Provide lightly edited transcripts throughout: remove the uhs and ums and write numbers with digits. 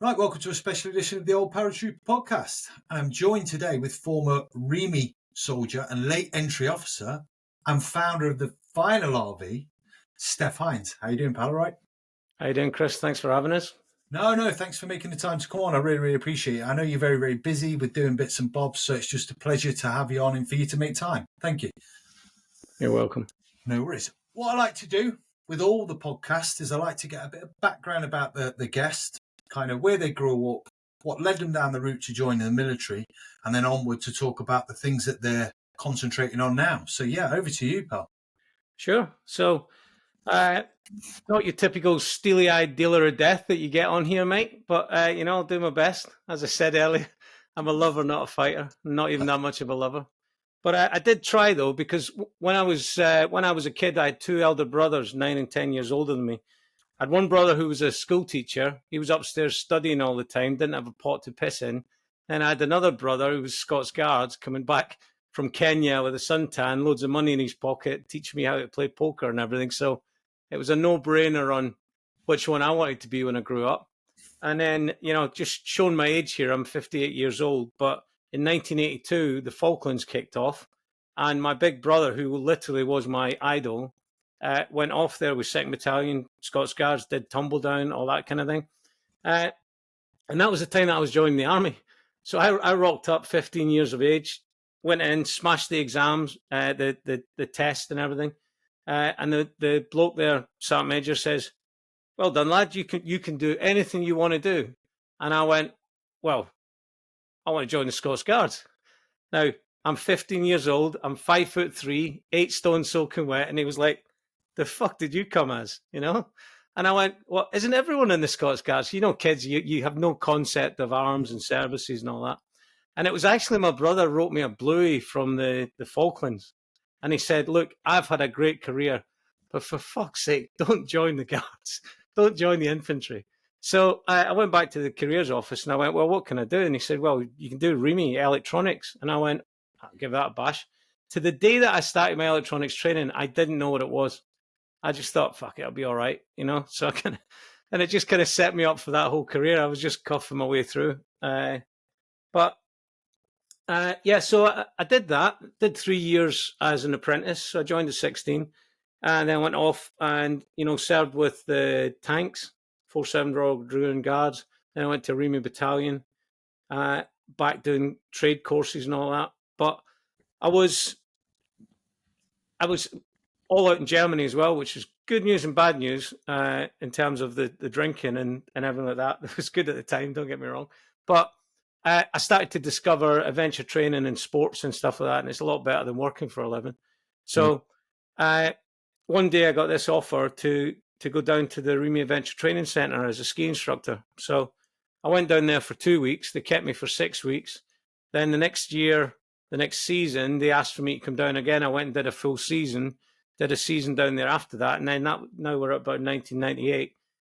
Right, welcome to a special edition of the Old Paratrooper podcast. I'm joined today with former REME soldier and late entry officer and founder of the final RV, Stef Hinds. How you doing, pal? All right? How you doing, Chris? Thanks for having us. No, thanks for making the time to come on. I really appreciate it. I know you're very, very busy with doing bits and bobs, so it's just a pleasure to have you on and for you to make time. Thank you. You're welcome. No worries. What I like to do with all the podcasts is I like to get a bit of background about the guest, kind of where they grew up, what led them down the route to join the military, and then onward to talk about the things that they're concentrating on now. So, yeah, over to you, pal. Sure. So, not your typical steely-eyed dealer of death that you get on here, mate, but, I'll do my best. As I said earlier, I'm a lover, not a fighter. Not even that much of a lover. But I did try, though, because when I was a kid, I had two elder brothers, 9 and 10 years older than me. I had one brother who was a school teacher. He was upstairs studying all the time, didn't have a pot to piss in. And I had another brother who was Scots Guards coming back from Kenya with a suntan, loads of money in his pocket, teaching me how to play poker and everything. So it was a no-brainer on which one I wanted to be when I grew up. And then, just showing my age here, I'm 58 years old. But in 1982, the Falklands kicked off. And my big brother, who literally was my idol, went off there with 2nd Battalion, Scots Guards, did tumble down, all that kind of thing. And that was the time that I was joining the army. So I rocked up 15 years of age, went in, smashed the exams, the test and everything. And the bloke there, Sergeant Major, says, "Well done, lad, you can do anything you want to do." And I went, "Well, I want to join the Scots Guards." Now, I'm 15 years old, I'm 5'3", 8 stone soaking wet, and he was like, "The fuck did you come as?" And I went, "Well, isn't everyone in the Scots Guards? Kids, you have no concept of arms and services and all that." And it was actually my brother wrote me a bluey from the Falklands. And he said, "Look, I've had a great career, but for fuck's sake, don't join the Guards. Don't join the infantry." So I went back to the careers office and I went, "Well, what can I do?" And he said, "Well, you can do REME electronics." And I went, "I'll give that a bash." To the day that I started my electronics training, I didn't know what it was. I just thought, fuck it, I'll be all right, So and it just kind of set me up for that whole career. I was just coughing my way through. So I did that. Did 3 years as an apprentice. So I joined at 16, and then went off and served with the tanks, 47 Royal Dragoon Guards. Then I went to REME Battalion, back doing trade courses and all that. But I was all out in Germany as well, which was good news and bad news in terms of the drinking and everything like that. It was good at the time, don't get me wrong. But I started to discover adventure training and sports and stuff like that, and it's a lot better than working for a living. So one day I got this offer to go down to the REME Adventure Training Centre as a ski instructor. So I went down there for 2 weeks. They kept me for 6 weeks. Then the next season, they asked for me to come down again. I went and did a full season, did a season down there after that. And then now we're at about 1998.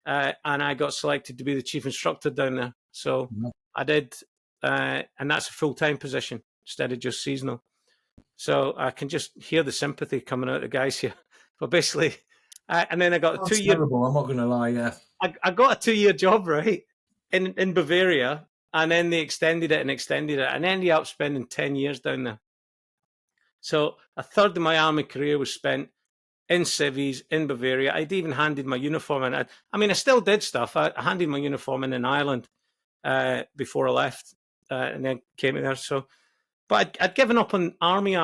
And I got selected to be the chief instructor down there. So I did, and that's a full-time position instead of just seasonal. So I can just hear the sympathy coming out of the guys here. But basically, and then I got a 2-year. Terrible, I'm not going to lie, yeah. I got a 2-year job, right, in Bavaria, and then they extended it, and ended up spending 10 years down there. So a third of my army career was spent in civvies in Bavaria. I'd even handed my uniform in. I still did stuff. I handed my uniform in Ireland before I left, and then came in there. So, but I'd given up on army,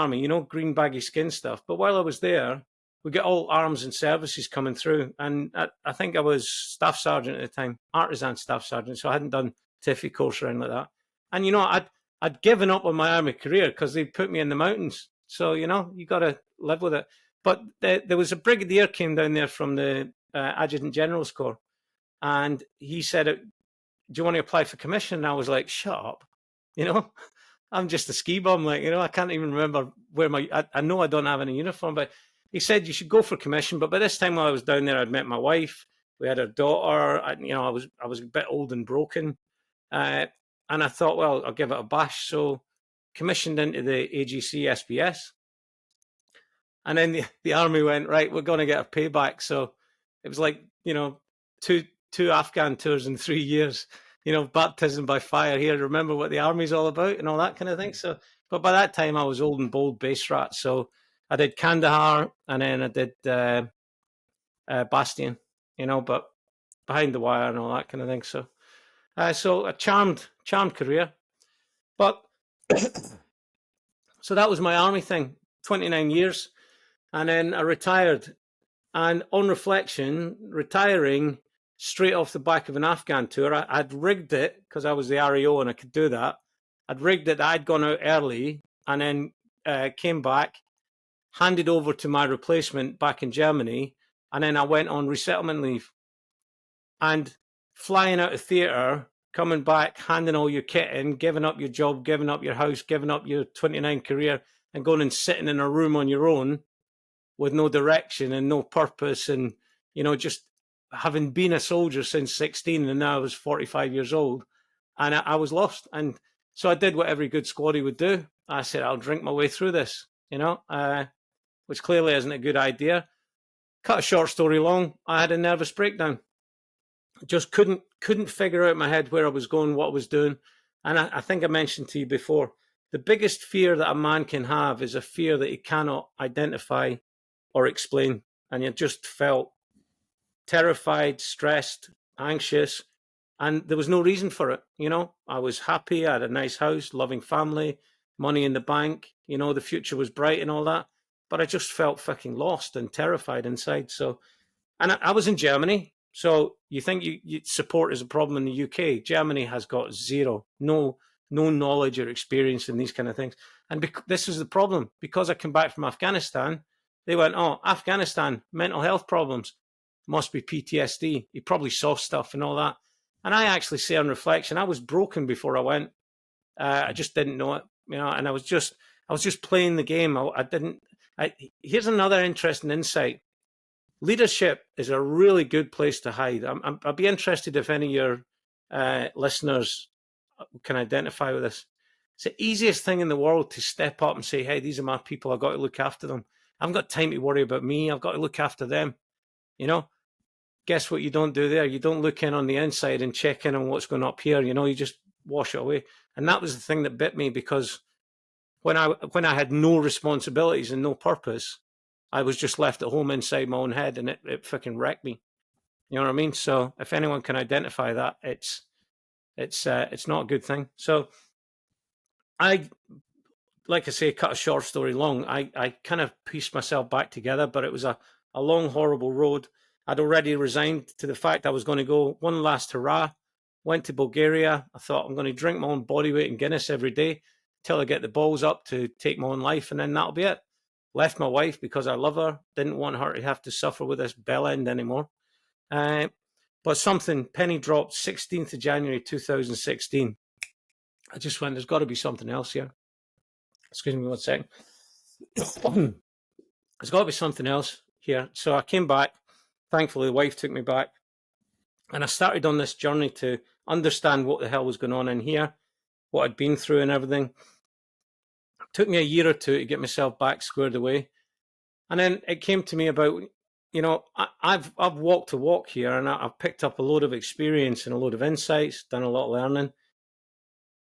green baggy skin stuff. But while I was there, we got all arms and services coming through. And I think I was staff sergeant at the time, artisan staff sergeant. So I hadn't done TIFFE course or anything like that. And, I'd given up on my army career because they put me in the mountains. So, you got to live with it. But there was a brigadier came down there from the Adjutant General's Corps. And he said, "Do you want to apply for commission?" And I was like, "Shut up. I'm just a ski bum. I can't even remember where I know I don't have any uniform, but he said you should go for commission." But by this time while I was down there, I'd met my wife. We had a daughter. I was a bit old and broken. And I thought, well, I'll give it a bash. So commissioned into the AGC SBS. And then the army went, "Right, we're going to get a payback." So it was like, two Afghan tours in 3 years. baptism by fire here. Remember what the army's all about and all that kind of thing. So, but by that time I was old and bold base rat. So I did Kandahar and then I did Bastion, but behind the wire and all that kind of thing. So, so a charmed career. But so that was my army thing, 29 years. And then I retired. And on reflection, retiring straight off the back of an Afghan tour, I'd rigged it because I was the REO and I could do that. I'd rigged it. I'd gone out early and then came back, handed over to my replacement back in Germany, and then I went on resettlement leave. And flying out of theatre, coming back, handing all your kit in, giving up your job, giving up your house, giving up your 29 career, and going and sitting in a room on your own with no direction and no purpose, and just having been a soldier since 16 and now I was 45 years old, and I was lost. And so I did what every good squaddy would do. I said, I'll drink my way through this, which clearly isn't a good idea. Cut a short story long, I had a nervous breakdown. Just couldn't figure out in my head where I was going, what I was doing. And I think I mentioned to you before, the biggest fear that a man can have is a fear that he cannot identify or explain. And you just felt terrified, stressed, anxious, and there was no reason for it. I was happy, I had a nice house, loving family, money in the bank, the future was bright and all that, but I just felt fucking lost and terrified inside. So, and I was in Germany. So you think you support is a problem in the UK. Germany has got zero, no knowledge or experience in these kind of things. And this is the problem. Because I came back from Afghanistan, they went, oh, Afghanistan, mental health problems, must be PTSD. He probably saw stuff and all that. And I actually say on reflection, I was broken before I went. I just didn't know it, and I was just playing the game. Here's another interesting insight. Leadership is a really good place to hide. I'd be interested if any of your listeners can identify with this. It's the easiest thing in the world to step up and say, hey, these are my people. I've got to look after them. I haven't got time to worry about me. I've got to look after them. Guess what you don't do there? You don't look in on the inside and check in on what's going up here. You just wash it away. And that was the thing that bit me, because when I had no responsibilities and no purpose, I was just left at home inside my own head, and it fucking wrecked me. You know what I mean? So if anyone can identify that, it's not a good thing. So like I say, cut a short story long, I kind of pieced myself back together, but it was a long, horrible road. I'd already resigned to the fact I was going to go one last hurrah, went to Bulgaria. I thought, I'm going to drink my own body weight in Guinness every day till I get the balls up to take my own life, and then that'll be it. Left my wife because I love her, didn't want her to have to suffer with this bell end anymore. But something, penny dropped, 16th of January 2016. I just went, there's got to be something else here. Excuse me 1 second. There's got to be something else here. So I came back. Thankfully, the wife took me back. And I started on this journey to understand what the hell was going on in here, what I'd been through and everything. It took me a year or two to get myself back squared away. And then it came to me about, I've walked the walk here, and I've picked up a load of experience and a load of insights, done a lot of learning.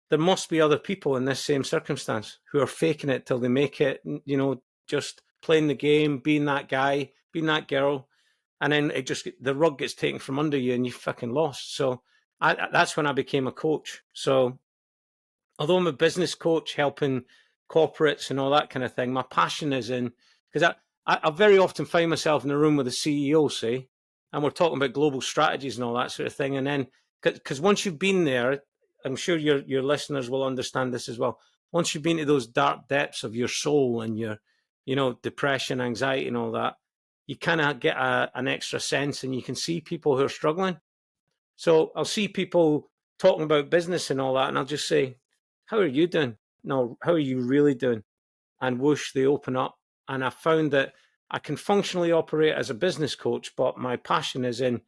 There must be other people in this same circumstance who are faking it till they make it, just playing the game, being that guy, being that girl. And then the rug gets taken from under you and you fucking lost. So that's when I became a coach. So although I'm a business coach helping corporates and all that kind of thing, my passion is in, because I very often find myself in a room with a CEO, say, and we're talking about global strategies and all that sort of thing. And then, because once you've been there, I'm sure your listeners will understand this as well. Once you've been to those dark depths of your soul and your, depression, anxiety and all that, you kind of get an extra sense, and you can see people who are struggling. So I'll see people talking about business and all that, and I'll just say, how are you doing? No, how are you really doing? And whoosh, they open up. And I found that I can functionally operate as a business coach, but my passion is in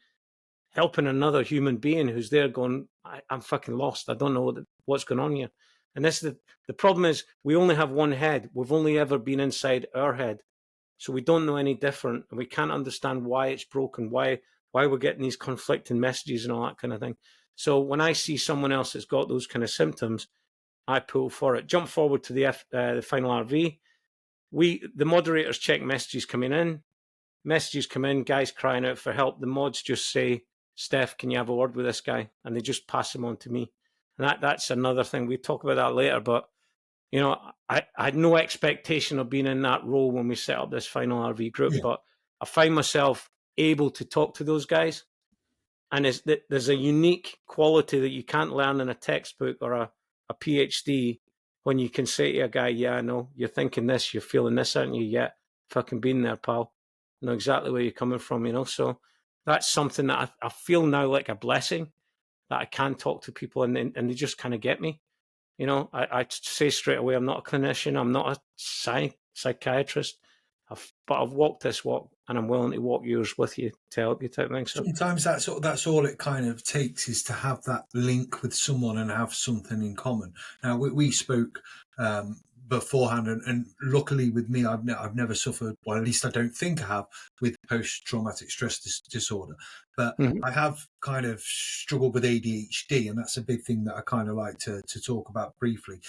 helping another human being who's there going, I'm fucking lost. I don't know what's going on here. And this is the problem is we only have one head. We've only ever been inside our head. So we don't know any different, and we can't understand why it's broken, why why we're getting these conflicting messages and all that kind of thing. So when I see someone else that's got those kind of symptoms, I pull for it. Jump forward to the final RV. The moderators check messages coming in. Messages come in, guys crying out for help. The mods just say, Steph, can you have a word with this guy? And they just pass him on to me. And that's another thing. We talk about that later, but I had no expectation of being in that role when we set up this final RV group, but I find myself able to talk to those guys. And there's a unique quality that you can't learn in a textbook or a PhD when you can say to a guy, yeah, I know, you're thinking this, you're feeling this, aren't you? Yeah, fucking been there, pal. I know exactly where you're coming from, So that's something that I feel now like a blessing, that I can talk to people and they just kind of get me. I say straight away, I'm not a clinician, I'm not a psychiatrist, but I've walked this walk and I'm willing to walk yours with you to help you type thing. So sometimes that's all it kind of takes, is to have that link with someone and have something in common. Now we spoke beforehand, and luckily with me, I've never suffered, well, at least I don't think I have, with post-traumatic stress disorder, but I have kind of struggled with ADHD, and that's a big thing that I kind of like to talk about briefly,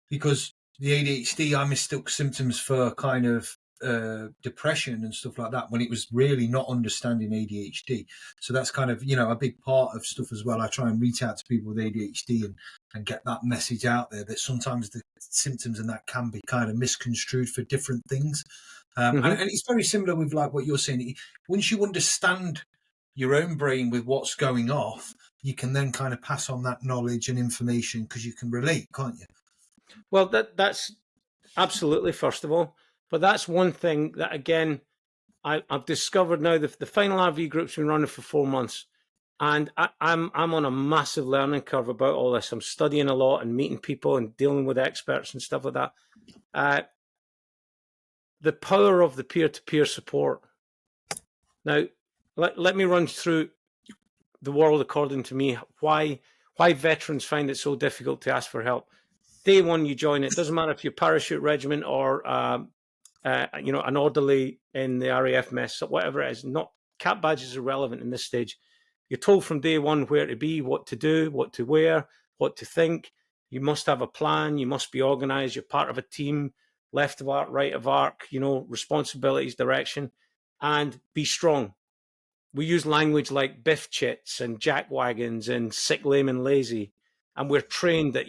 because the ADHD, I mistook symptoms for kind of depression and stuff like that, when it was really not understanding ADHD. So that's kind of, a big part of stuff as well. I try and reach out to people with ADHD and get that message out there, that sometimes the symptoms and that can be kind of misconstrued for different things. And it's very similar with like what you're saying. Once you understand your own brain with what's going off, you can then kind of pass on that knowledge and information, because you can relate, can't you? Well, that's absolutely, first of all. But that's one thing that, again, I've discovered now. The final RV group's been running for 4 months, and I'm on a massive learning curve about all this. I'm studying a lot and meeting people and dealing with experts and stuff like that. The power of the peer-to-peer support. Now, let me run through the world according to me. Why veterans find it so difficult to ask for help. Day one, you join it. Doesn't matter if you're parachute regiment or an orderly in the RAF mess, whatever it is. Not cap badges are relevant in this stage. You're told from day one where to be, what to do, what to wear, what to think. You must have a plan. You must be organized. You're part of a team. Left of arc, right of arc. Responsibilities, direction, and be strong. We use language like biff chits and jack wagons and sick, lame, and lazy, and we're trained that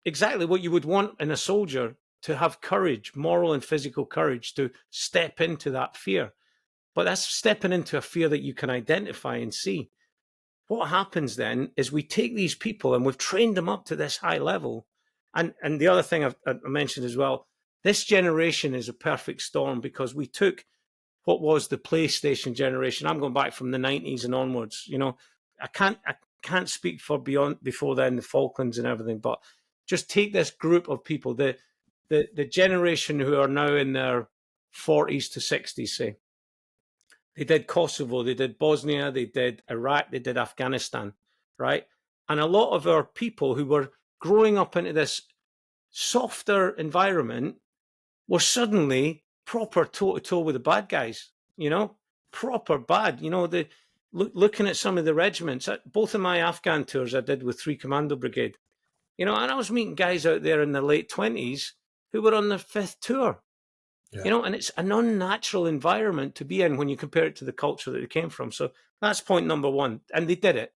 exactly what you would want in a soldier, to have courage, moral and physical courage, to step into that fear. But that's stepping into a fear that you can identify and see. What happens then is we take these people and we've trained them up to this high level. And the other thing I mentioned as well, this generation is a perfect storm, because we took what was the PlayStation generation. I'm going back from the 90s and onwards. I can't speak for before then, the Falklands and everything, but just take this group of people, the generation who are now in their 40s to 60s, say. They did Kosovo, they did Bosnia, they did Iraq, they did Afghanistan, right? And a lot of our people who were growing up into this softer environment were suddenly proper toe-to-toe with the bad guys, proper bad. Looking at some of the regiments, both of my Afghan tours I did with 3 Commando Brigade, and I was meeting guys out there in their late 20s who were on their 5th tour, and it's an unnatural environment to be in when you compare it to the culture that they came from. So that's point number one. And they did it.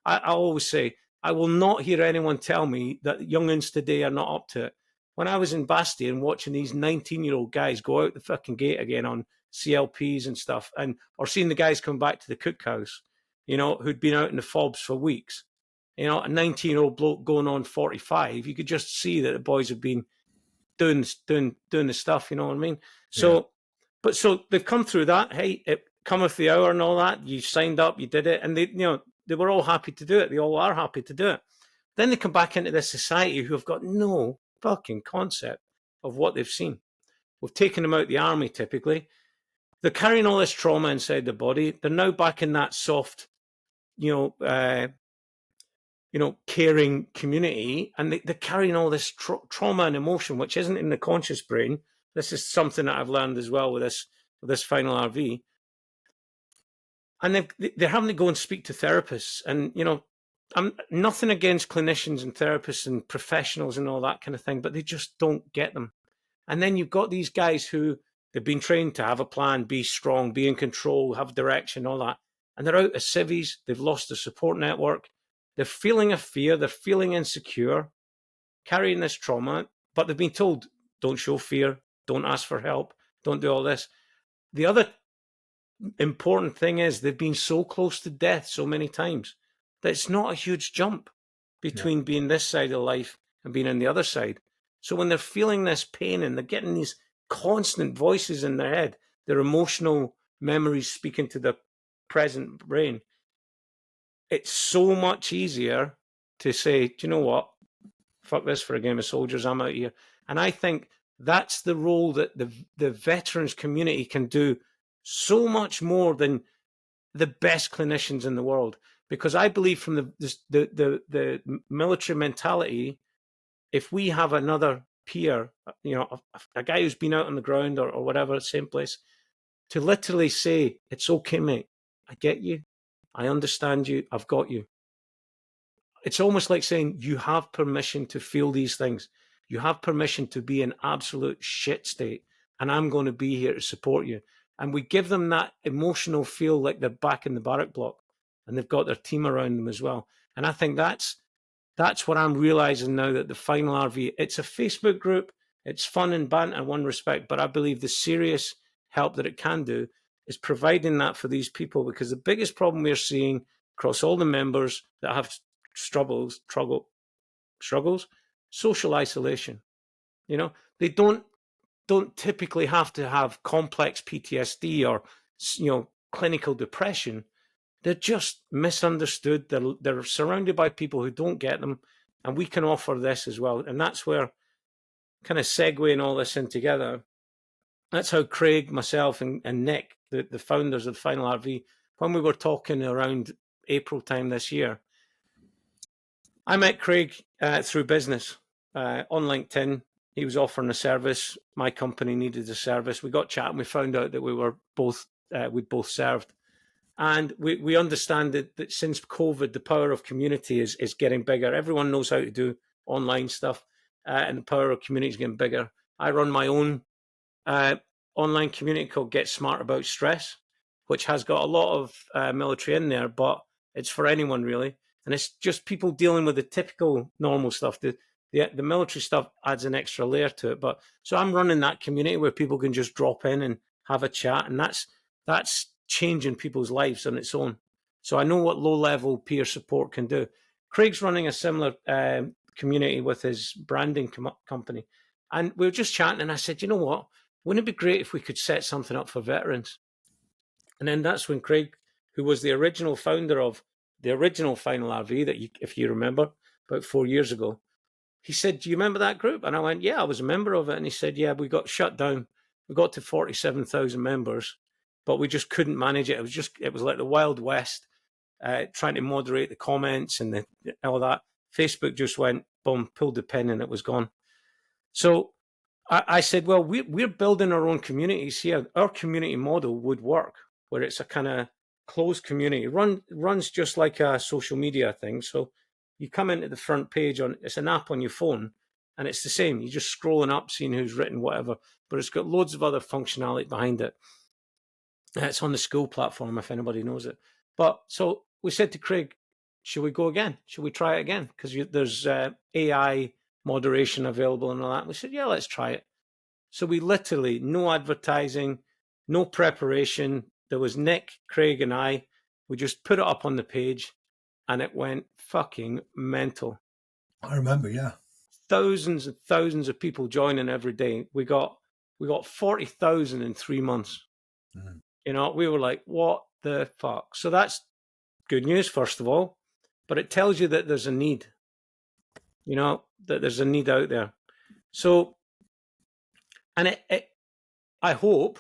I always say, I will not hear anyone tell me that youngins today are not up to it. When I was in Bastion watching these 19-year-old guys go out the fucking gate again on CLPs and stuff, or seeing the guys come back to the cookhouse, who'd been out in the fobs for weeks, a 19-year-old bloke going on 45, you could just see that the boys have been doing the stuff, you know what I mean? So, but they've come through that. Hey, it cometh the hour and all that. You signed up, you did it, and they were all happy to do it. They all are happy to do it. Then they come back into this society who have got no fucking concept of what they've seen. We've taken them out the army, typically. They're carrying all this trauma inside their body. They're now back in that soft, caring community, and they're carrying all this trauma and emotion, which isn't in the conscious brain. This is something that I've learned as well with this final RV. and they're having to go and speak to therapists. And, I'm nothing against clinicians and therapists and professionals and all that kind of thing, but they just don't get them. And then you've got these guys who they've been trained to have a plan, be strong, be in control, have direction, all that. And they're out of civvies. They've lost their support network. They're feeling a fear. They're feeling insecure, carrying this trauma, but they've been told, don't show fear, don't ask for help, don't do all this. The other important thing is they've been so close to death so many times that it's not a huge jump between being this side of life and being on the other side. So when they're feeling this pain and they're getting these constant voices in their head, their emotional memories speaking to their present brain, it's so much easier to say, do you know what? Fuck this for a game of soldiers, I'm out here. And I think that's the role that the veterans community can do so much more than the best clinicians in the world. Because I believe from the military mentality, if we have another peer, a guy who's been out on the ground or whatever, same place, to literally say, it's okay, mate, I get you, I understand you, I've got you. It's almost like saying you have permission to feel these things. You have permission to be in absolute shit state, and I'm going to be here to support you. And we give them that emotional feel like they're back in the barrack block and they've got their team around them as well. And I think that's what I'm realizing now, that the Final RV, it's a Facebook group. It's fun and banter in one respect, but I believe the serious help that it can do is providing that for these people, because the biggest problem we're seeing across all the members that have struggles, social isolation. They don't typically have to have complex PTSD or, clinical depression. They're just misunderstood. They're surrounded by people who don't get them, and we can offer this as well. And that's where, kind of segueing all this in together, that's how Craig, myself, and Nick, the founders of Final RV, when we were talking around April time this year, I met Craig through business on LinkedIn. He was offering a service. My company needed a service. We got chatting. We found out that we were both we'd both served, and we understand that since COVID, the power of community is getting bigger. Everyone knows how to do online stuff, and the power of community is getting bigger. I run my own online community called Get Smart About Stress, which has got a lot of military in there, but it's for anyone really. And it's just people dealing with the typical normal stuff. The military stuff adds an extra layer to it. But so I'm running that community where people can just drop in and have a chat, and that's changing people's lives on its own. So I know what low-level peer support can do. Craig's running a similar community with his branding company. And we were just chatting, and I said, you know what? Wouldn't it be great if we could set something up for veterans? And then that's when Craig, who was the original founder of the original Final RV, that if you remember, about 4 years ago, he said, do you remember that group? And I went, yeah, I was a member of it. And he said, yeah, we got shut down. We got to 47,000 members, but we just couldn't manage it. It was like the Wild West, trying to moderate the comments and all that. Facebook just went, boom, pulled the pin, and it was gone. So I said, well, we're building our own communities here. Our community model would work, where it's a kind of closed community. Runs just like a social media thing. So you come into the front page it's an app on your phone, and it's the same. You're just scrolling up, seeing who's written whatever, but it's got loads of other functionality behind it. It's on the school platform, if anybody knows it. But so we said to Craig, should we go again? Should we try it again? Because there's AI moderation available and all that. We said, yeah, let's try it. So we literally, no advertising, no preparation. There was Nick, Craig, and I. We just put it up on the page, and it went fucking mental. I remember, yeah. Thousands and thousands of people joining every day. We got 40,000 in 3 months. Mm-hmm. We were like, what the fuck? So that's good news, first of all, but it tells you that there's a need. That there's a need out there. So, and I hope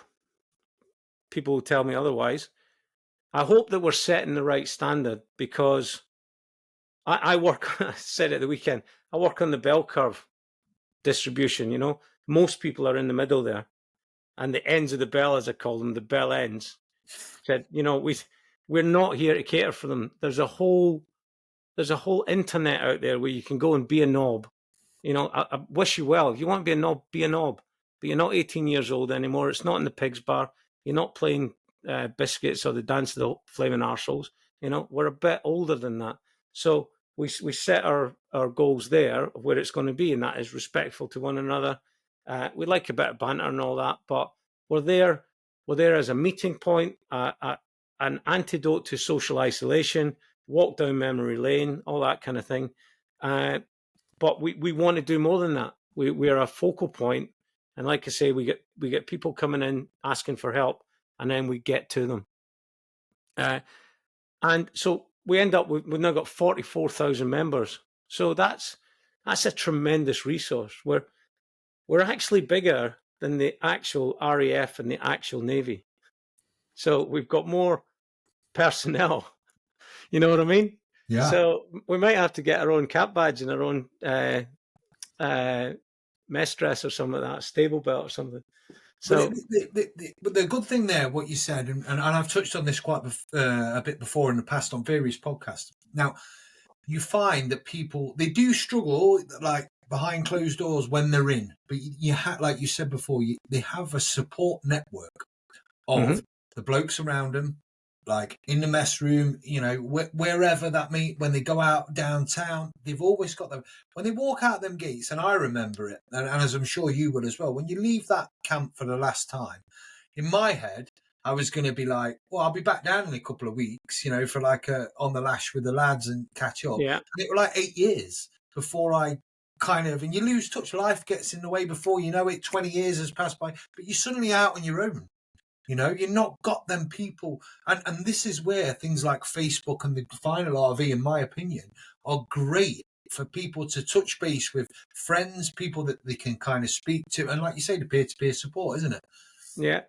people will tell me otherwise. I hope that we're setting the right standard, because I work, I said at the weekend, I work on the bell curve distribution. Most people are in the middle there, and the ends of the bell, as I call them, the bell ends. Said, we're not here to cater for them. There's a whole internet out there where you can go and be a knob. I wish you well. If you want to be a knob, be a knob. But you're not 18 years old anymore. It's not in the pigs bar. You're not playing biscuits or the dance of the flaming arseholes. We're a bit older than that. So we set our goals there of where it's going to be, and that is respectful to one another. We like a bit of banter and all that, but we're there as a meeting point, an antidote to social isolation, walk down memory lane, all that kind of thing. But we want to do more than that. We are a focal point, and like I say, we get people coming in asking for help, and then we get to them. And so we end up we've now got 44,000 members. So that's a tremendous resource. We're actually bigger than the actual RAF and the actual Navy. So we've got more personnel. You know what I mean? Yeah. So we might have to get our own cap badge and our own mess dress or something like that, stable belt or something. So but the good thing there, what you said, and I've touched on this quite a bit before in the past on various podcasts. Now, you find that people, they do struggle, like behind closed doors when they're in, but you have, like you said before, they have a support network of the blokes around them, like in the mess room, wherever that meet, when they go out downtown, they've always got them. When they walk out them gates, and I remember it, and as I'm sure you would as well, when you leave that camp for the last time, in my head, I was going to be like, well, I'll be back down in a couple of weeks, for like on the lash with the lads and catch up. Yeah. And it was like 8 years before I and you lose touch. Life gets in the way before you know it. 20 years has passed by, but you're suddenly out on your own. You're not got them people. And this is where things like Facebook and the final RV, in my opinion, are great for people to touch base with friends, people that they can kind of speak to. And like you say, the peer-to-peer support, isn't it? Yeah.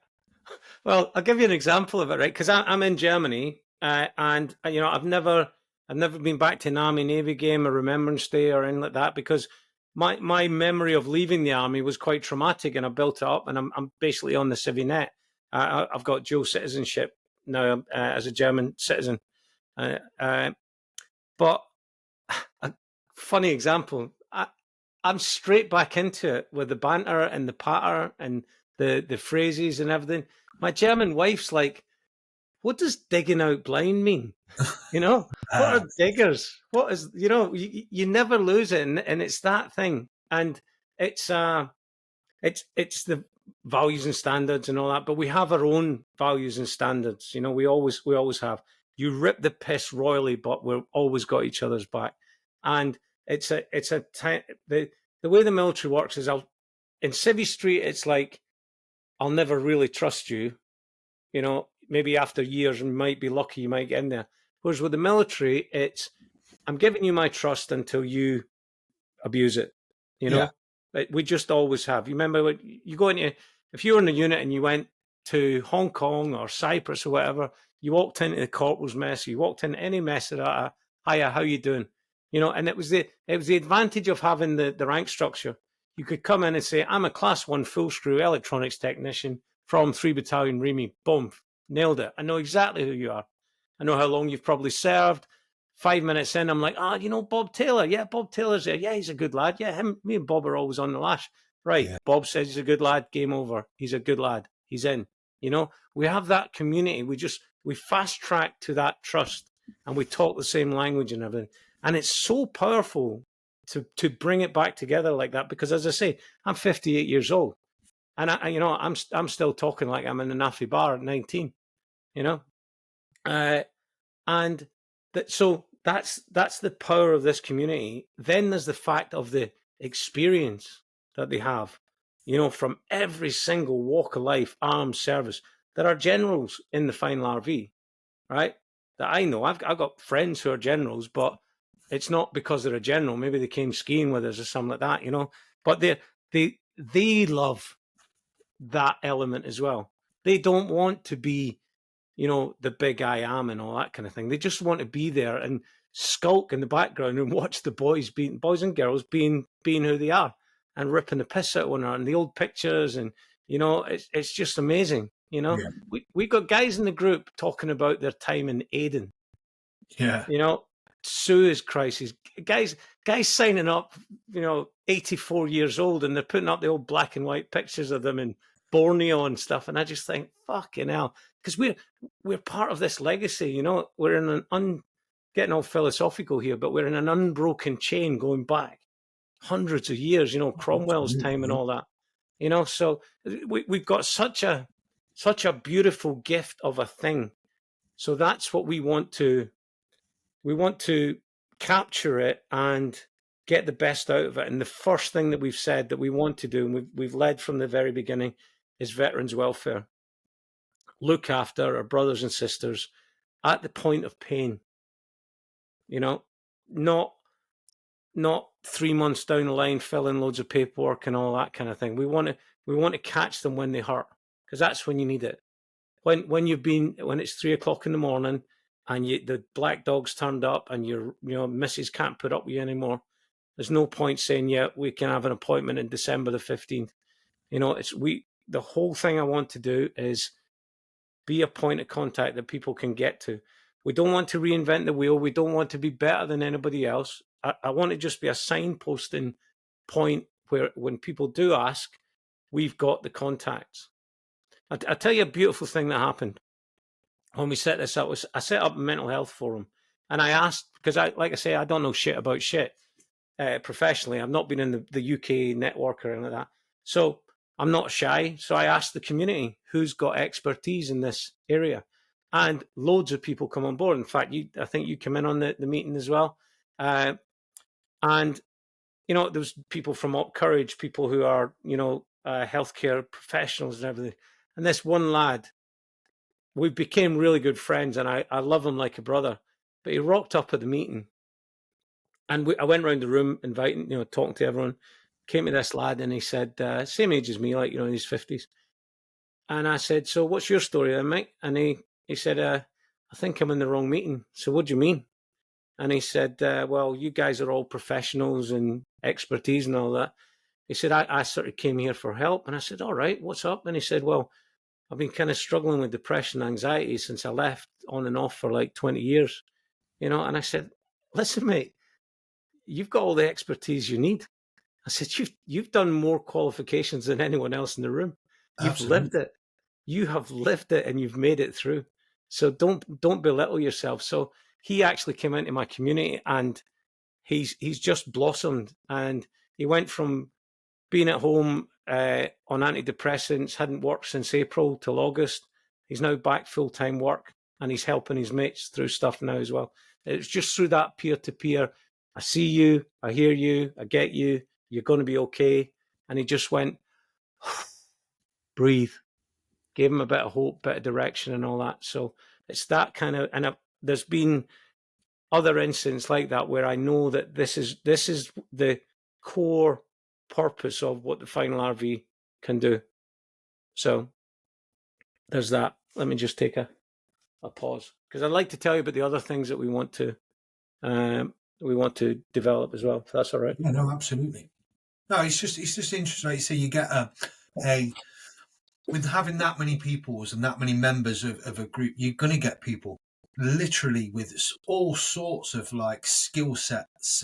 Well, I'll give you an example of it, right? Because I'm in Germany, and I've never been back to an Army Navy game, a Remembrance Day, or anything like that, because my memory of leaving the army was quite traumatic, and I built it up, and I'm basically on the civvy net. I've got dual citizenship now as a German citizen, but a funny example. I'm straight back into it with the banter and the patter and the phrases and everything. My German wife's like, what does digging out blind mean? What are diggers? What is, you never lose it. And it's that thing. And it's the values and standards and all that, but we have our own values and standards. We always have. You rip the piss royally, but we've always got each other's back. And the way the military works is in Civvy Street, it's like, I'll never really trust you. Maybe after years, and might be lucky, you might get in there. Whereas with the military, it's, I'm giving you my trust until you abuse it. We just always have. You remember when you go into, if you were in a unit and you went to Hong Kong or Cyprus or whatever, you walked into the corporal's mess, you walked into any mess at hiya, how you doing? And it was the advantage of having the rank structure. You could come in and say, I'm a class 1 full screw electronics technician from 3 Battalion Remy. Boom, nailed it. I know exactly who you are. I know how long you've probably served. 5 minutes in, I'm like, Bob Taylor. Yeah, Bob Taylor's there. Yeah, he's a good lad. Yeah, me and Bob are always on the lash. Right, yeah. Bob says he's a good lad. Game over. He's a good lad. He's in. We have that community. We fast track to that trust, and we talk the same language and everything. And it's so powerful to bring it back together like that, because as I say, I'm 58 years old, and I'm still talking like I'm in a naffy bar at 19, and so that's the power of this community. Then there's the fact of the experience that they have, from every single walk of life, armed service. There are generals in the final RV, right? That I know. I've got friends who are generals, but it's not because they're a general. Maybe they came skiing with us or something like that, But they love that element as well. They don't want to be, the big I am and all that kind of thing. They just want to be there and skulk in the background and watch the boys and girls being who they are and ripping the piss out of one another, and the old pictures, and it's just amazing. You know, Yeah. we got guys in the group talking about their time in Aden. Yeah. You know, Suez crisis. Guys signing up. 84 years old, and they're putting up the old black and white pictures of them in Borneo and stuff. And I just think, fucking hell, because we're part of this legacy. You know, we're in getting all philosophical here, but we're in an unbroken chain going back hundreds of years. You know, Cromwell's time and all that. You know, so we've got such a beautiful gift of a thing. So that's what we want to capture it and get the best out of it. And the first thing that we've said that we want to do, and we've led from the very beginning, is veterans welfare. Look after our brothers and sisters at the point of pain. You know, not 3 months down the line, fill in loads of paperwork and all that kind of thing. We want to catch them when they hurt, because that's when you need it. When it's 3 o'clock in the morning and the black dog's turned up and your missus can't put up with you anymore. There's no point saying, yeah, we can have an appointment in December the 15th. You know, the whole thing I want to do is be a point of contact that people can get to. We don't want to reinvent the wheel. We don't want to be better than anybody else. I want to just be a signposting point where when people do ask, we've got the contacts. I'll tell you a beautiful thing that happened when we set this up. I set up a mental health forum, and I asked, because like I say, I don't know shit about shit professionally. I've not been in the UK network or anything like that, so I'm not shy. So I asked the community who's got expertise in this area, and loads of people come on board. In fact, I think you come in on the meeting as well, and there was people from Up Courage, people who are healthcare professionals and everything. And this one lad, we became really good friends, and I love him like a brother. But he rocked up at the meeting, and I went around the room inviting, talking to everyone. Came to this lad, and he said, same age as me, like, in his 50s. And I said, so what's your story then, mate? And he said, I think I'm in the wrong meeting. So what do you mean? And he said, well, you guys are all professionals and expertise and all that. He said, I sort of came here for help. And I said, all right, what's up? And he said, well, I've been kind of struggling with depression and anxiety since I left, on and off for like 20 years, And I said, listen, mate, you've got all the expertise you need. I said, you've done more qualifications than anyone else in the room. You've lived it. You have lived it, and you've made it through. So don't belittle yourself. So he actually came into my community, and he's just blossomed. And he went from being at home on antidepressants, hadn't worked since April till August. He's now back full-time work, and he's helping his mates through stuff now as well. It's just through that peer-to-peer. I see you, I hear you, I get you, you're going to be okay. And he just went, breathe. Gave him a bit of hope, bit of direction and all that. So it's that kind of, and there's been other incidents like that where I know that this is the core purpose of what the final RV can do. So there's that. Let me just take a pause, because I'd like to tell you about the other things that we want to develop as well. If that's all right. Yeah, no, absolutely. No, it's just interesting. Like you say, you get a with having that many peoples and that many members of a group, you're going to get people literally with all sorts of like skill sets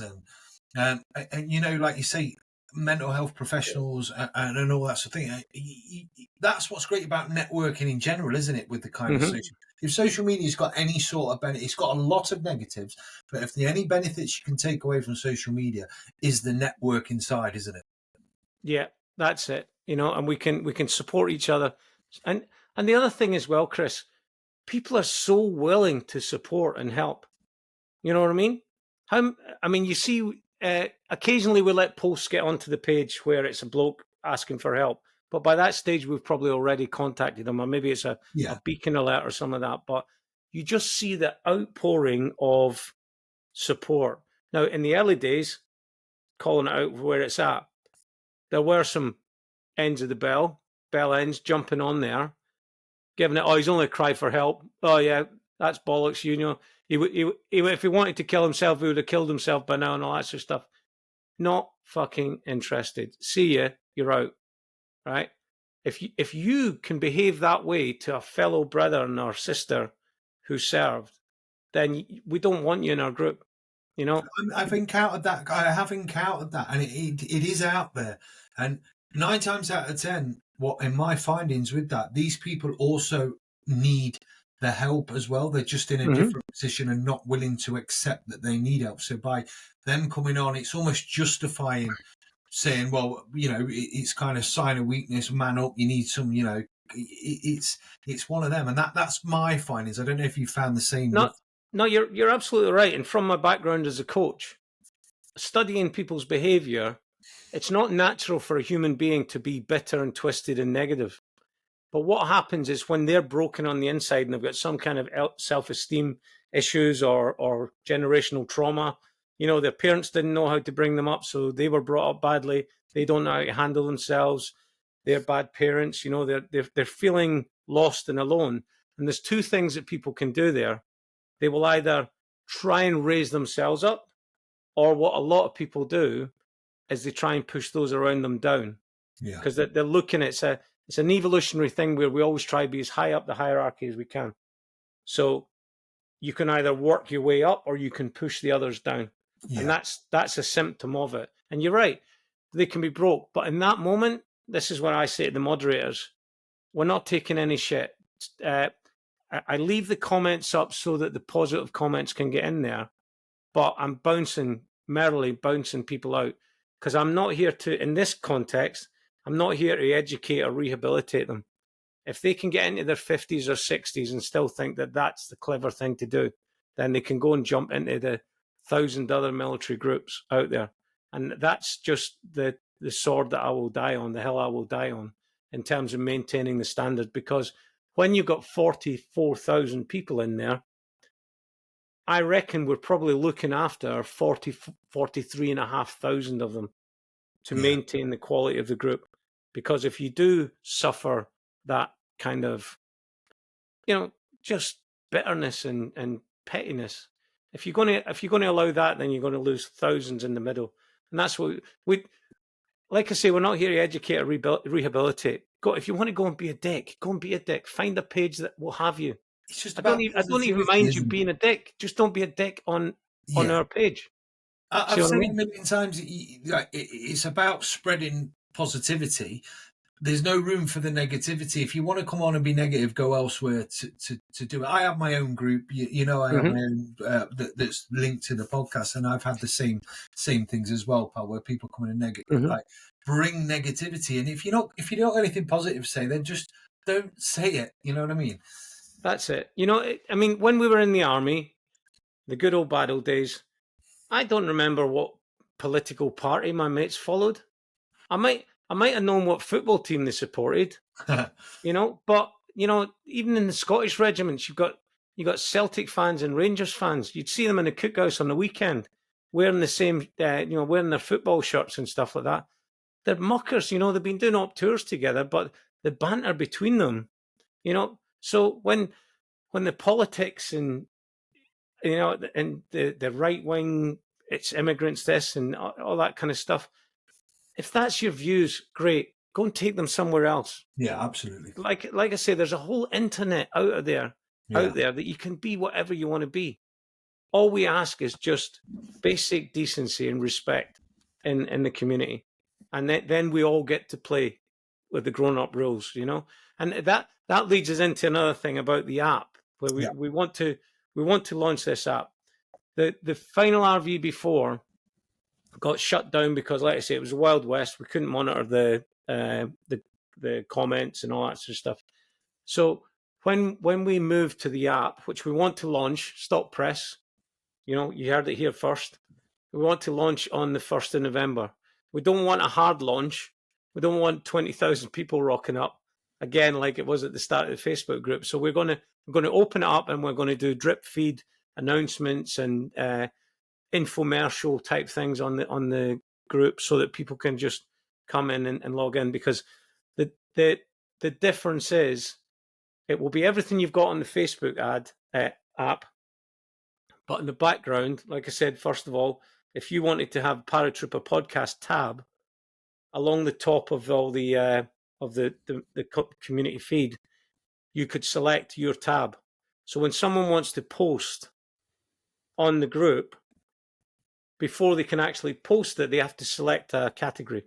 and like you say, mental health professionals and all that sort of thing. That's what's great about networking in general, isn't it? With the kind of social, if social media's got any sort of benefit, it's got a lot of negatives, but if the any benefits you can take away from social media is the networking side, isn't it? Yeah, that's it. And we can support each other. And the other thing as well, Chris, people are so willing to support and help. You know what I mean? You see, occasionally we let posts get onto the page where it's a bloke asking for help, but by that stage we've probably already contacted them, or maybe it's a beacon alert or some of that. But you just see the outpouring of support. Now, in the early days, calling it out where it's at, there were some ends of the bell ends jumping on there, giving it, oh, he's only a cry for help. Oh, yeah, that's bollocks, He, if he wanted to kill himself, he would have killed himself by now and all that sort of stuff. Not fucking interested. See ya, you're out, right? if you can behave that way to a fellow brother or sister who served, then we don't want you in our group. You know, I've encountered that. I have encountered that, and it is out there. And 9 times out of 10, what in my findings with that, these people also need the help as well. They're just in a different position and not willing to accept that they need help. So by them coming on, it's almost justifying saying, well, it's kind of sign of weakness, man up, you need some, it's one of them. And that's my findings. I don't know if you found the same. No, you're absolutely right. And from my background as a coach, studying people's behavior, it's not natural for a human being to be bitter and twisted and negative. But what happens is when they're broken on the inside and they've got some kind of self-esteem issues or generational trauma, their parents didn't know how to bring them up, so they were brought up badly. They don't know how to handle themselves. They're bad parents. They're feeling lost and alone. And there's two things that people can do there. They will either try and raise themselves up, or what a lot of people do is they try and push those around them down. Yeah. Because they're looking, it's an evolutionary thing where we always try to be as high up the hierarchy as we can. So you can either work your way up or you can push the others down. Yeah. And that's a symptom of it. And you're right, they can be broke. But in that moment, this is what I say to the moderators. We're not taking any shit. I leave the comments up so that the positive comments can get in there. But I'm merrily bouncing people out. Because I'm not here to, in this context, I'm not here to educate or rehabilitate them. If they can get into their 50s or 60s and still think that that's the clever thing to do, then they can go and jump into the 1,000 other military groups out there. And that's just the sword that I will die on, the hill I will die on, in terms of maintaining the standard. Because when you've got 44,000 people in there, I reckon we're probably looking after 43,500 of them to maintain the quality of the group. Because if you do suffer that kind of, just bitterness and pettiness, if you're going to allow that, then you're going to lose thousands in the middle. And that's what like I say, we're not here to educate or rehabilitate. If you want to go and be a dick, go and be a dick. Find a page that will have you. It's just I don't even mind you being a dick. Just don't be a dick on our page. I've said it a million times. It's about spreading positivity. There's no room for the negativity. If you want to come on and be negative, go elsewhere to do it. I have my own group. I have my own that's linked to the podcast, and I've had the same things as well, pal. Where people come in and negative, like bring negativity. And if you don't have anything positive to say, then just don't say it. You know what I mean? That's it. When we were in the army, the good old bad old days, I don't remember what political party my mates followed. I might have known what football team they supported, but even in the Scottish regiments, you got Celtic fans and Rangers fans. You'd see them in the cookhouse on the weekend, wearing the same, wearing their football shirts and stuff like that. They're muckers, they've been doing op tours together, but the banter between them, So when the politics and and the right wing, it's immigrants this and all that kind of stuff. If that's your views, great. Go and take them somewhere else. Yeah, absolutely. Like I say, there's a whole internet out there that you can be whatever you want to be. All we ask is just basic decency and respect in the community, and then we all get to play with the grown-up rules, And that leads us into another thing about the app, where we want to launch this app. The final RV before got shut down because, like I say, it was the Wild West. We couldn't monitor the comments and all that sort of stuff. So when we moved to the app, which we want to launch, stop press, you heard it here first. We want to launch on the 1st of November. We don't want a hard launch. We don't want 20,000 people rocking up again, like it was at the start of the Facebook group. So we're going to open it up, and we're going to do drip feed announcements and infomercial type things on the group, so that people can just come in and log in. Because the difference is, it will be everything you've got on the Facebook app, but in the background, like I said, first of all, if you wanted to have Paratrooper podcast tab along the top of all the of the community feed, you could select your tab. So when someone wants to post on the group, before they can actually post it, they have to select a category.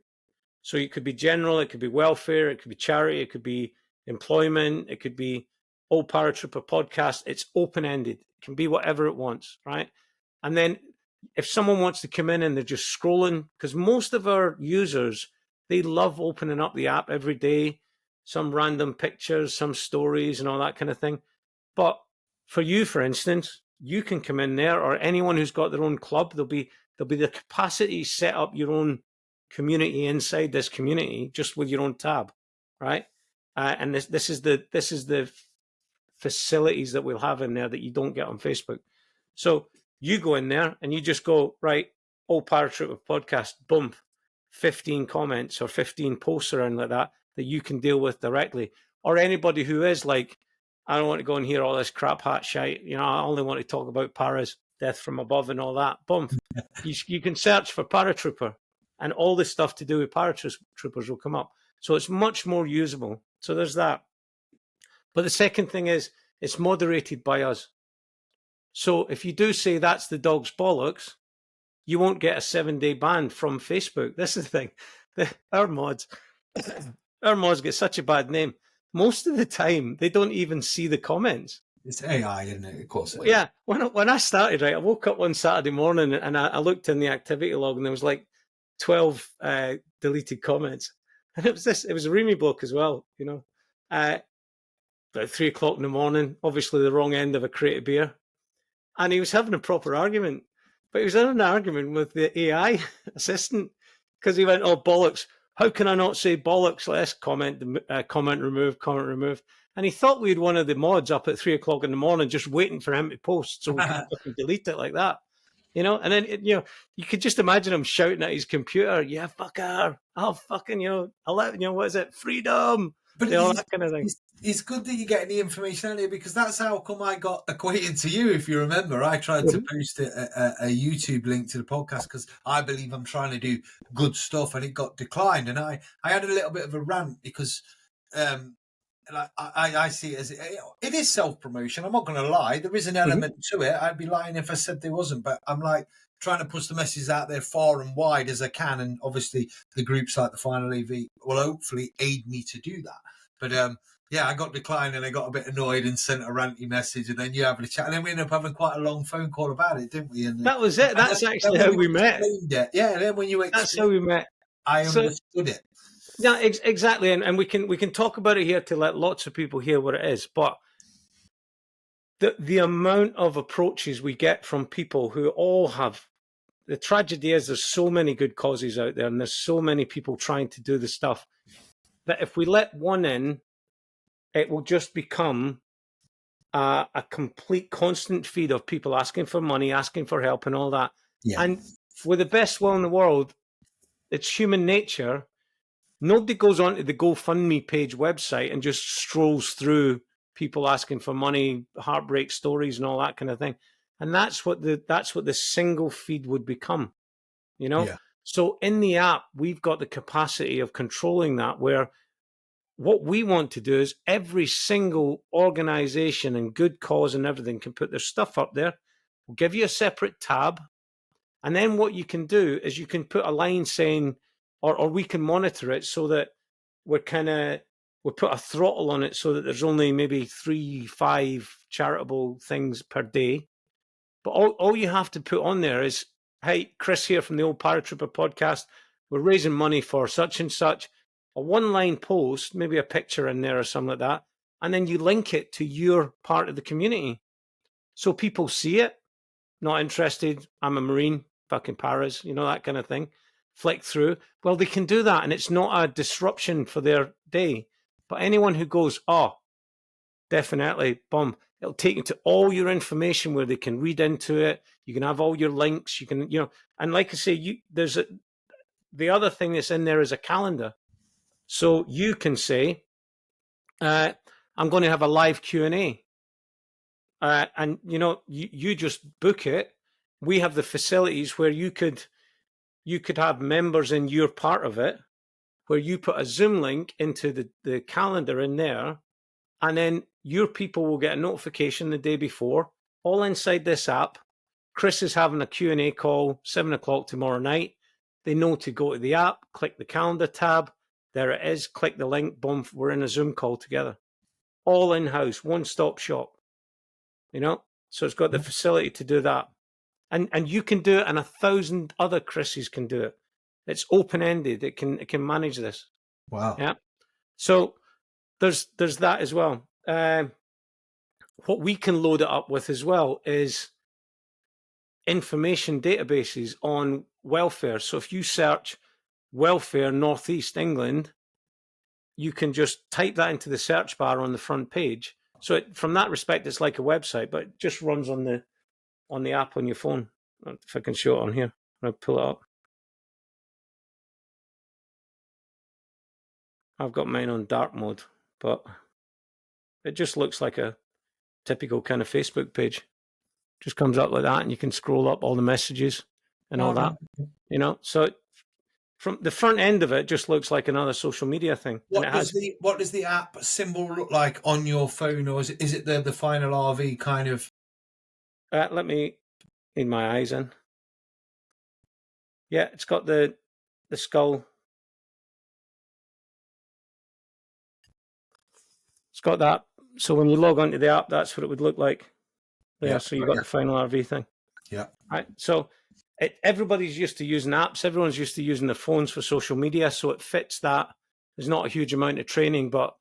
So it could be general, it could be welfare, it could be charity, it could be employment, it could be Old Paratrooper podcast. It's open-ended. It can be whatever it wants, right? And then if someone wants to come in and they're just scrolling, because most of our users, they love opening up the app every day, some random pictures, some stories and all that kind of thing. But for you, for instance, you can come in there, or anyone who's got their own club, there'll be the capacity to set up your own community inside this community just with your own tab, right? And this is the facilities that we'll have in there that you don't get on Facebook. So you go in there and you just go, right, Old Paratrooper podcast, boom, 15 comments or 15 posts around like that you can deal with directly. Or anybody who is like, I don't want to go and hear all this crap hat shite. I only want to talk about paras, death from above and all that. Boom. You can search for paratrooper and all the stuff to do with paratroopers will come up. So it's much more usable. So there's that. But the second thing is it's moderated by us. So if you do say that's the dog's bollocks, you won't get a 7-day ban from Facebook. This is the thing. Our mods get such a bad name. Most of the time, they don't even see the comments. It's AI, isn't it? Of course. Yeah. When I started, right, I woke up one Saturday morning and I looked in the activity log and there was like 12 deleted comments. And it was a Remy bloke as well, about 3:00 in the morning, obviously the wrong end of a crate of beer. And he was having a proper argument, but he was having an argument with the AI assistant because he went, oh, bollocks. How can I not say bollocks? Let's comment remove. And he thought we had one of the mods up at 3:00 in the morning just waiting for him to post so we could fucking delete it like that. And then, you could just imagine him shouting at his computer, yeah, fucker, I'll fucking, 11, what is it? Freedom. But all that kind of thing. It's good that you're getting the information earlier because that's how come I got acquainted to you. If you remember, I tried to post a YouTube link to the podcast because I believe I'm trying to do good stuff and it got declined. And I had a little bit of a rant because I see it as it is self-promotion. I'm not going to lie. There is an element to it. I'd be lying if I said there wasn't. But I'm like trying to push the messages out there far and wide as I can. And obviously the groups like the Final AV will hopefully aid me to do that. But yeah, I got declined and I got a bit annoyed and sent a ranty message and then you having a chat. And then we ended up having quite a long phone call about it, didn't we? And that was it. That's actually how we met. Yeah, then when you explained that's how we met. I understood it. Yeah, exactly. And we can talk about it here to let lots of people hear what it is. But the amount of approaches we get from people who all have, the tragedy is there's so many good causes out there and there's so many people trying to do the stuff that if we let one in, it will just become a complete constant feed of people asking for money, asking for help and all that. Yeah. And with the best will in the world, it's human nature. Nobody goes onto the GoFundMe page website and just strolls through people asking for money, heartbreak stories and all that kind of thing. And that's what the single feed would become, Yeah. So in the app, we've got the capacity of controlling that, where what we want to do is every single organization and good cause and everything can put their stuff up there. We'll give you a separate tab. And then what you can do is you can put a line saying, or we can monitor it so that we put a throttle on it so that there's only maybe 3-5 charitable things per day. But all you have to put on there is, hey, Chris here from the Old Paratrooper podcast. We're raising money for such and such. A one-line post, maybe a picture in there or something like that. And then you link it to your part of the community. So people see it, not interested. I'm a Marine, fucking paras, that kind of thing. Flick through. Well, they can do that and it's not a disruption for their day. But anyone who goes, oh, definitely, boom, it'll take you to all your information where they can read into it. You can have all your links. You can, and like I say, the other thing that's in there is a calendar. So you can say, I'm going to have a live Q&A. And, you just book it. We have the facilities where you could have members in your part of it. where you put a Zoom link into the calendar in there, and then your people will get a notification the day before, all inside this app. Chris is having a Q&A call, 7 o'clock tomorrow night. They know to go to the app, click the calendar tab. There it is. Click the link. Boom. We're in a Zoom call together. All in-house, one-stop shop. So it's got the facility to do that. And you can do it, and 1,000 other Chris's can do it. It's open-ended. It can manage this. Wow. Yeah. So there's that as well. What we can load it up with as well is information databases on welfare. So if you search welfare Northeast England, you can just type that into the search bar on the front page. So from that respect, it's like a website, but it just runs on the app on your phone. If I can show it on here, I'll pull it up. I've got mine on dark mode, but it just looks like a typical kind of Facebook page. Just comes up like that, and you can scroll up all the messages and all that. So from the front end of it, just looks like another social media thing. What does the app symbol look like on your phone, or is it the final RV kind of? Let me need my eyes in. Yeah, it's got the skull. It's got that. So when you log onto the app, that's what it would look like. Yeah. So you've got the final RV thing. Yeah. Right. So everybody's used to using apps. Everyone's used to using their phones for social media. So it fits that. There's not a huge amount of training, but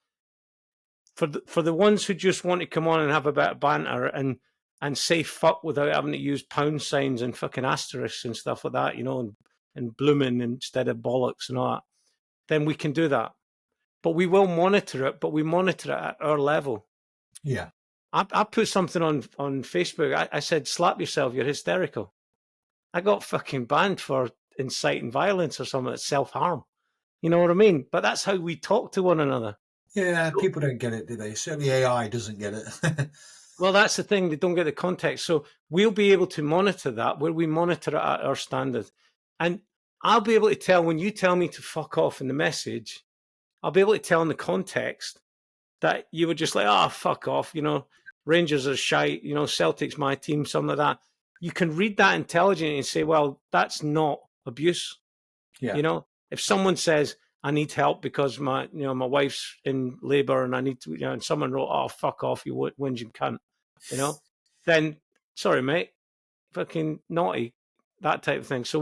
for the ones who just want to come on and have a bit of banter and say fuck without having to use pound signs and fucking asterisks and stuff like that, and blooming instead of bollocks and all that, then we can do that. But we will monitor it, but we monitor it at our level. Yeah. I put something on Facebook. I said, slap yourself, you're hysterical. I got fucking banned for inciting violence or something. It's self-harm. You know what I mean? But that's how we talk to one another. Yeah, people don't get it, do they? Certainly AI doesn't get it. Well, that's the thing. They don't get the context. So we'll be able to monitor that where we monitor it at our standard. And I'll be able to tell when you tell me to fuck off in the message, I'll be able to tell in the context that you were just like, oh, fuck off, Rangers are shite, Celtic's my team, something like that. You can read that intelligently and say, well, that's not abuse. Yeah. If someone says, I need help because my wife's in labour and I need to, and someone wrote, oh, fuck off, you whinging cunt, then sorry, mate, fucking naughty, that type of thing. So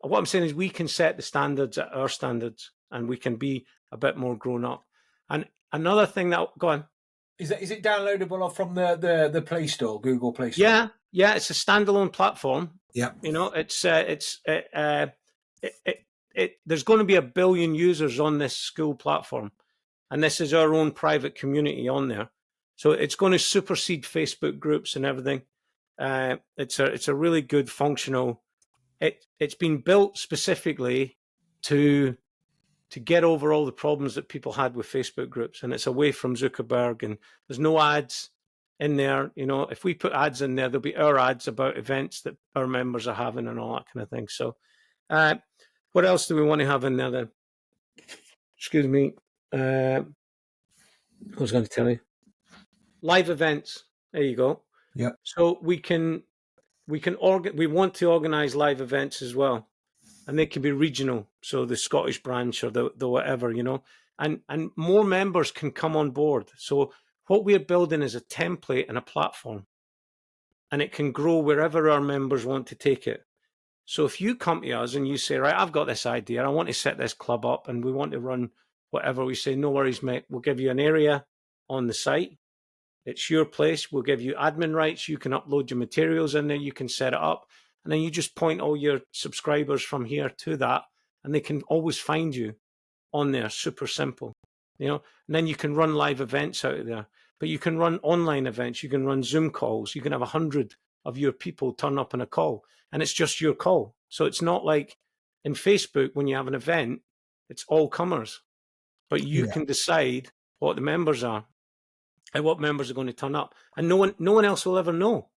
what I'm saying is we can set the standards at our standards and we can be a bit more grown up. And another thing go on. Is it downloadable from the Play Store, Google Play Store? Yeah, it's a standalone platform. Yeah. There's going to be 1 billion users on this school platform, and this is our own private community on there. So it's going to supersede Facebook groups and everything. It's a really good functional. It's been built specifically to get over all the problems that people had with Facebook groups, and it's away from Zuckerberg, and there's no ads in there. If we put ads in there, there'll be our ads about events that our members are having and all that kind of thing. So what else do we want to have in there then? Excuse me. I was going to tell you. Live events. There you go. Yeah. So we want to organize live events as well. And they can be regional, so the Scottish branch or the whatever, and more members can come on board. So what we're building is a template and a platform, and it can grow wherever our members want to take it. So if you come to us and you say, right, I've got this idea, I want to set this club up and we want to run whatever, we say, no worries, mate, we'll give you an area on the site. It's your place. We'll give you admin rights. You can upload your materials in there. You can set it up. And then you just point all your subscribers from here to that, and they can always find you on there. Super simple, And then you can run live events out of there. But you can run online events. You can run Zoom calls. You can have 100 of your people turn up in a call, and it's just your call. So it's not like in Facebook when you have an event, it's all comers. But you can decide what the members are and what members are going to turn up, and no one else will ever know.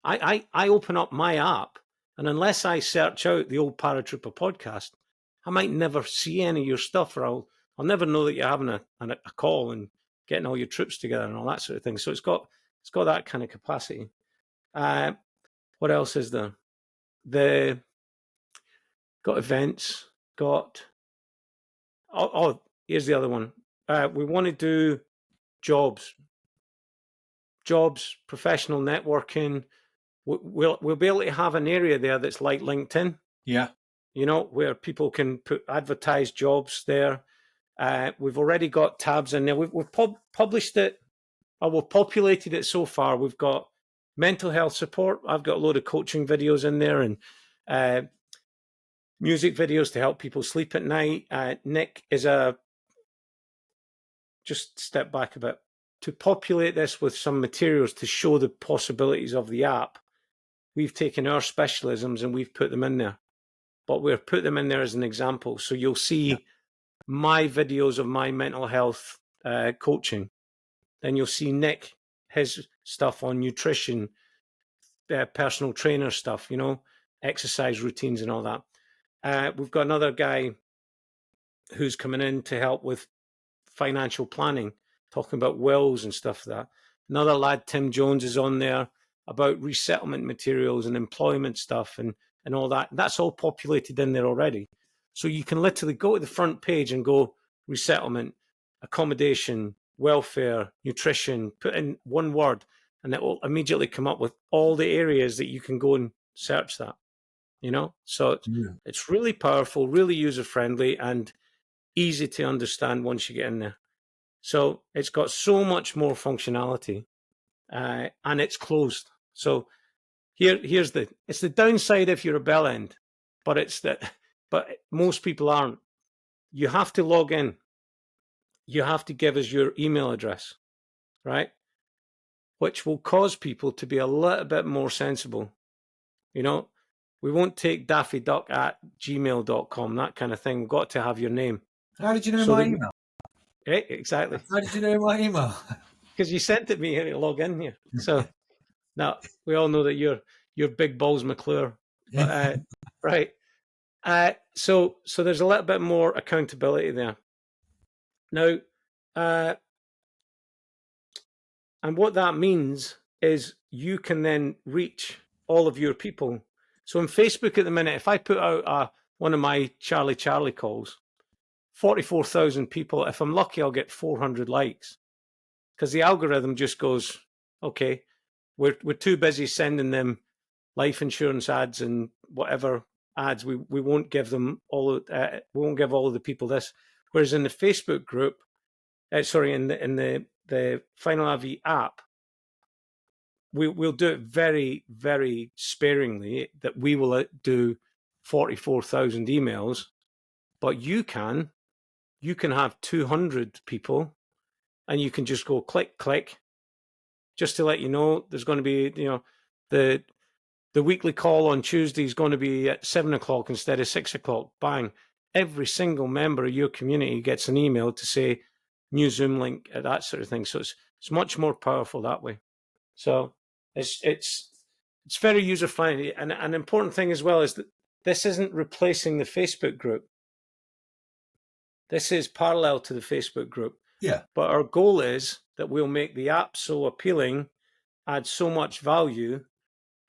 I open up my app, and unless I search out the old Paratrooper podcast, I might never see any of your stuff, or I'll never know that you're having a call and getting all your troops together and all that sort of thing. So it's got that kind of capacity. What else is there? Got events. Got here's the other one. We want to do jobs, professional networking. We'll be able to have an area there that's like LinkedIn. Yeah. Where people can advertise jobs there. We've already got tabs in there. We've published it, or we've populated it so far. We've got mental health support. I've got a load of coaching videos in there and music videos to help people sleep at night. Nick is just step back a bit. To populate this with some materials to show the possibilities of the app, we've taken our specialisms and we've put them in there. But we've put them in there as an example. So you'll see my videos of my mental health coaching. Then you'll see Nick, his stuff on nutrition, personal trainer stuff, exercise routines and all that. We've got another guy who's coming in to help with financial planning, talking about wills and stuff like that. Another lad, Tim Jones, is on there about resettlement materials and employment stuff and all that. That's all populated in there already. So you can literally go to the front page and go resettlement, accommodation, welfare, nutrition, put in one word, and it will immediately come up with all the areas that you can go and search that, So it's really powerful, really user-friendly, and easy to understand once you get in there. So it's got so much more functionality, and it's closed. So here's it's the downside if you're a bell end, but most people aren't. You have to log in. You have to give us your email address, right? Which will cause people to be a little bit more sensible. We won't take daffyduck@gmail.com, that kind of thing. We've got to have your name. How did you know my email? Exactly. How did you know my email? Because you sent it me here to log in here. So now we all know that you're Big Balls McClure. But, right. So there's a little bit more accountability there. Now, and what that means is you can then reach all of your people. So on Facebook at the minute, if I put out one of my Charlie calls, 44,000 people, if I'm lucky, I'll get 400 likes. Because the algorithm just goes, okay, we're too busy sending them life insurance ads and whatever ads. We won't give them all. We won't give all of the people this. Whereas in the Facebook group, in the Final RV app, we'll do it very, very sparingly. That we will do 44,000 emails, but you can have 200 people, and you can just go click, just to let you know there's going to be, the weekly call on Tuesday is going to be at 7:00 instead of 6:00. Bang! Every single member of your community gets an email to say new Zoom link, that sort of thing. So it's much more powerful that way. So it's very user friendly, and an important thing as well is that this isn't replacing the Facebook group. This is parallel to the Facebook group. Yeah. But our goal is that we'll make the app so appealing, add so much value,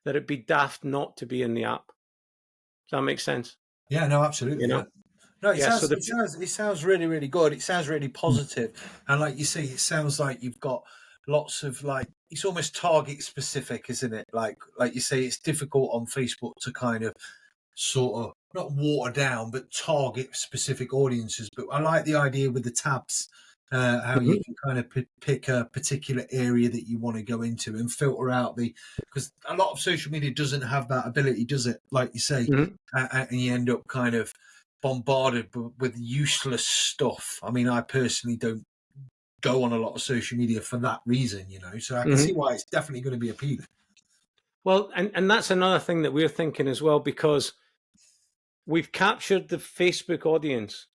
that it'd be daft not to be in the app. Does that make sense? Yeah, no, absolutely. No, it sounds really, really good. It sounds really positive. And like you say, it sounds like you've got lots of it's almost target specific, isn't it? Like you say, it's difficult on Facebook to kind of sort of not water down, but target specific audiences. But I like the idea with the tabs. How you can kind of pick a particular area that you want to go into and filter out because a lot of social media doesn't have that ability, does it? Like you say, and you end up kind of bombarded with useless stuff. I mean, I personally don't go on a lot of social media for that reason, so I can see why it's definitely going to be appealing. Well, and that's another thing that we're thinking as well, because we've captured the Facebook audience.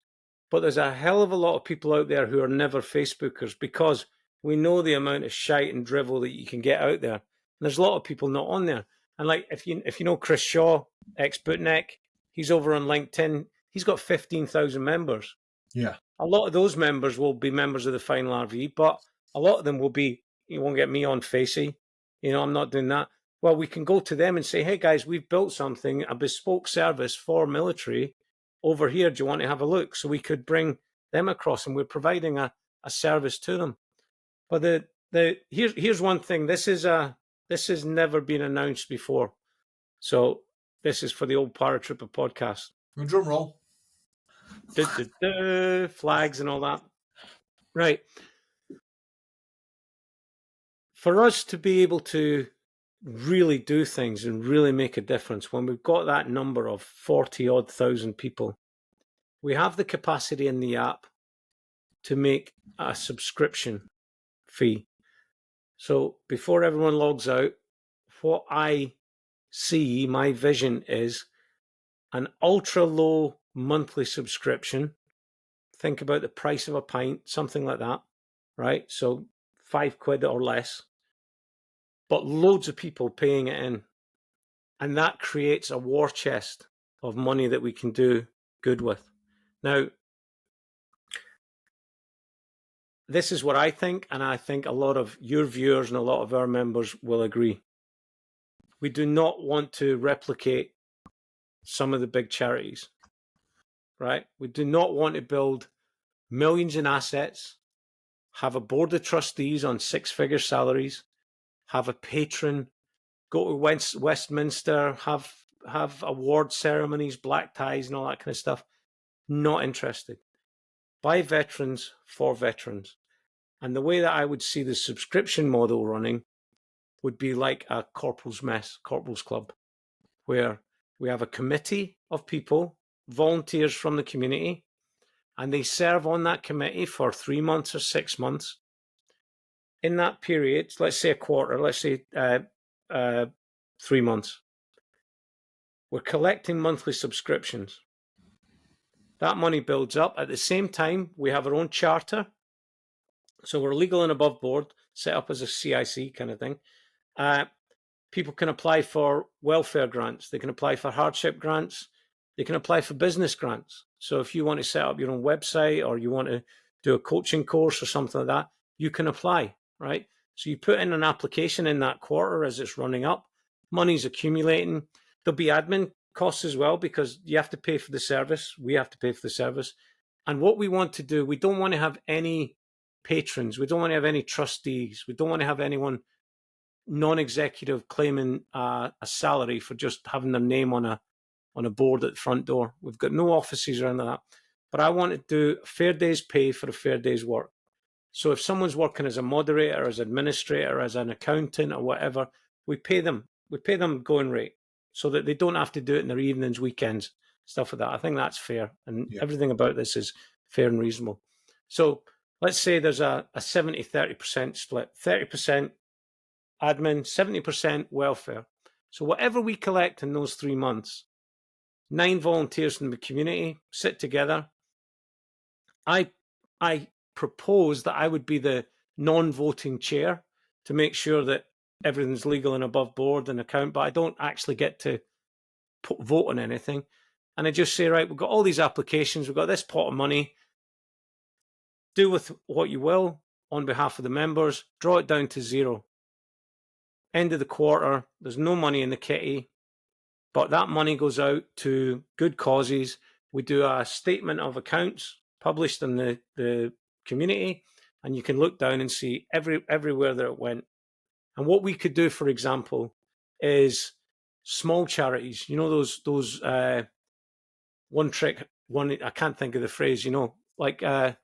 But there's a hell of a lot of people out there who are never Facebookers, because we know the amount of shite and drivel that you can get out there. And there's a lot of people not on there. And like if you know Chris Shaw, ex-Bootneck, he's over on LinkedIn. he's got 15,000 members. Yeah. A lot of those members will be members of the Final RV, but a lot of them will be, you won't get me on Facey. I'm not doing that. Well, we can go to them and say, hey, guys, we've built something, a bespoke service for military over here. Do you want to have a look? So we could bring them across, and we're providing a service to them. But here's one thing. This has never been announced before. So this is for the old Paratrooper podcast. Drum roll. Flags and all that. Right. For us to be able to really do things and really make a difference, when we've got that number of 40-odd thousand people, we have the capacity in the app to make a subscription fee. So before everyone logs out, what I see, my vision is an ultra low monthly subscription. Think about the price of a pint, something like that, right? So £5 or less, but loads of people paying it in. And that creates a war chest of money that we can do good with. Now, this is what I think, and I think a lot of your viewers and a lot of our members will agree. We do not want to replicate some of the big charities, right? We do not want to build millions in assets, have a board of trustees on six-figure salaries, have a patron, go to Westminster, have award ceremonies, black ties and all that kind of stuff. Not interested. By veterans, for veterans. And the way that I would see the subscription model running would be like a corporal's mess, corporal's club, where we have a committee of people, volunteers from the community, and they serve on that committee for 3 months or 6 months. In that period, let's say a quarter, let's say 3 months, we're collecting monthly subscriptions. That money builds up. At the same time, we have our own charter. So we're legal and above board, set up as a CIC kind of thing. People can apply for welfare grants. They can apply for hardship grants. They can apply for business grants. So if you want to set up your own website or you want to do a coaching course or something like that, you can apply, right? So you put in an application in that quarter as it's running up. Money's accumulating. There'll be admin costs as well because you have to pay for the service. We have to pay for the service. And what we want to do, we don't want to have any patrons. We don't want to have any trustees. We don't want to have anyone non-executive claiming a salary for just having their name on a board at the front door. We've got no offices around that. But I want to do a fair day's pay for a fair day's work. So if someone's working as a moderator, as administrator, as an accountant or whatever, we pay them going rate so that they don't have to do it in their evenings, weekends, stuff like that. I think that's fair. And everything about this is fair and reasonable. So let's say there's a 70-30% split, 30% admin, 70% welfare. So whatever we collect in those 3 months, 9 volunteers from the community sit together. I propose that I would be the non-voting chair to make sure that everything's legal and above board and account, but I don't actually get to vote on anything. And I just say, right, we've got all these applications, we've got this pot of money, do with what you will on behalf of the members, draw it down to zero. End of the quarter, there's no money in the kitty, but that money goes out to good causes. We do a statement of accounts published in the community, and you can look down and see everywhere that it went. And what we could do, for example, is small charities. You know those one trick, I can't think of the phrase, like a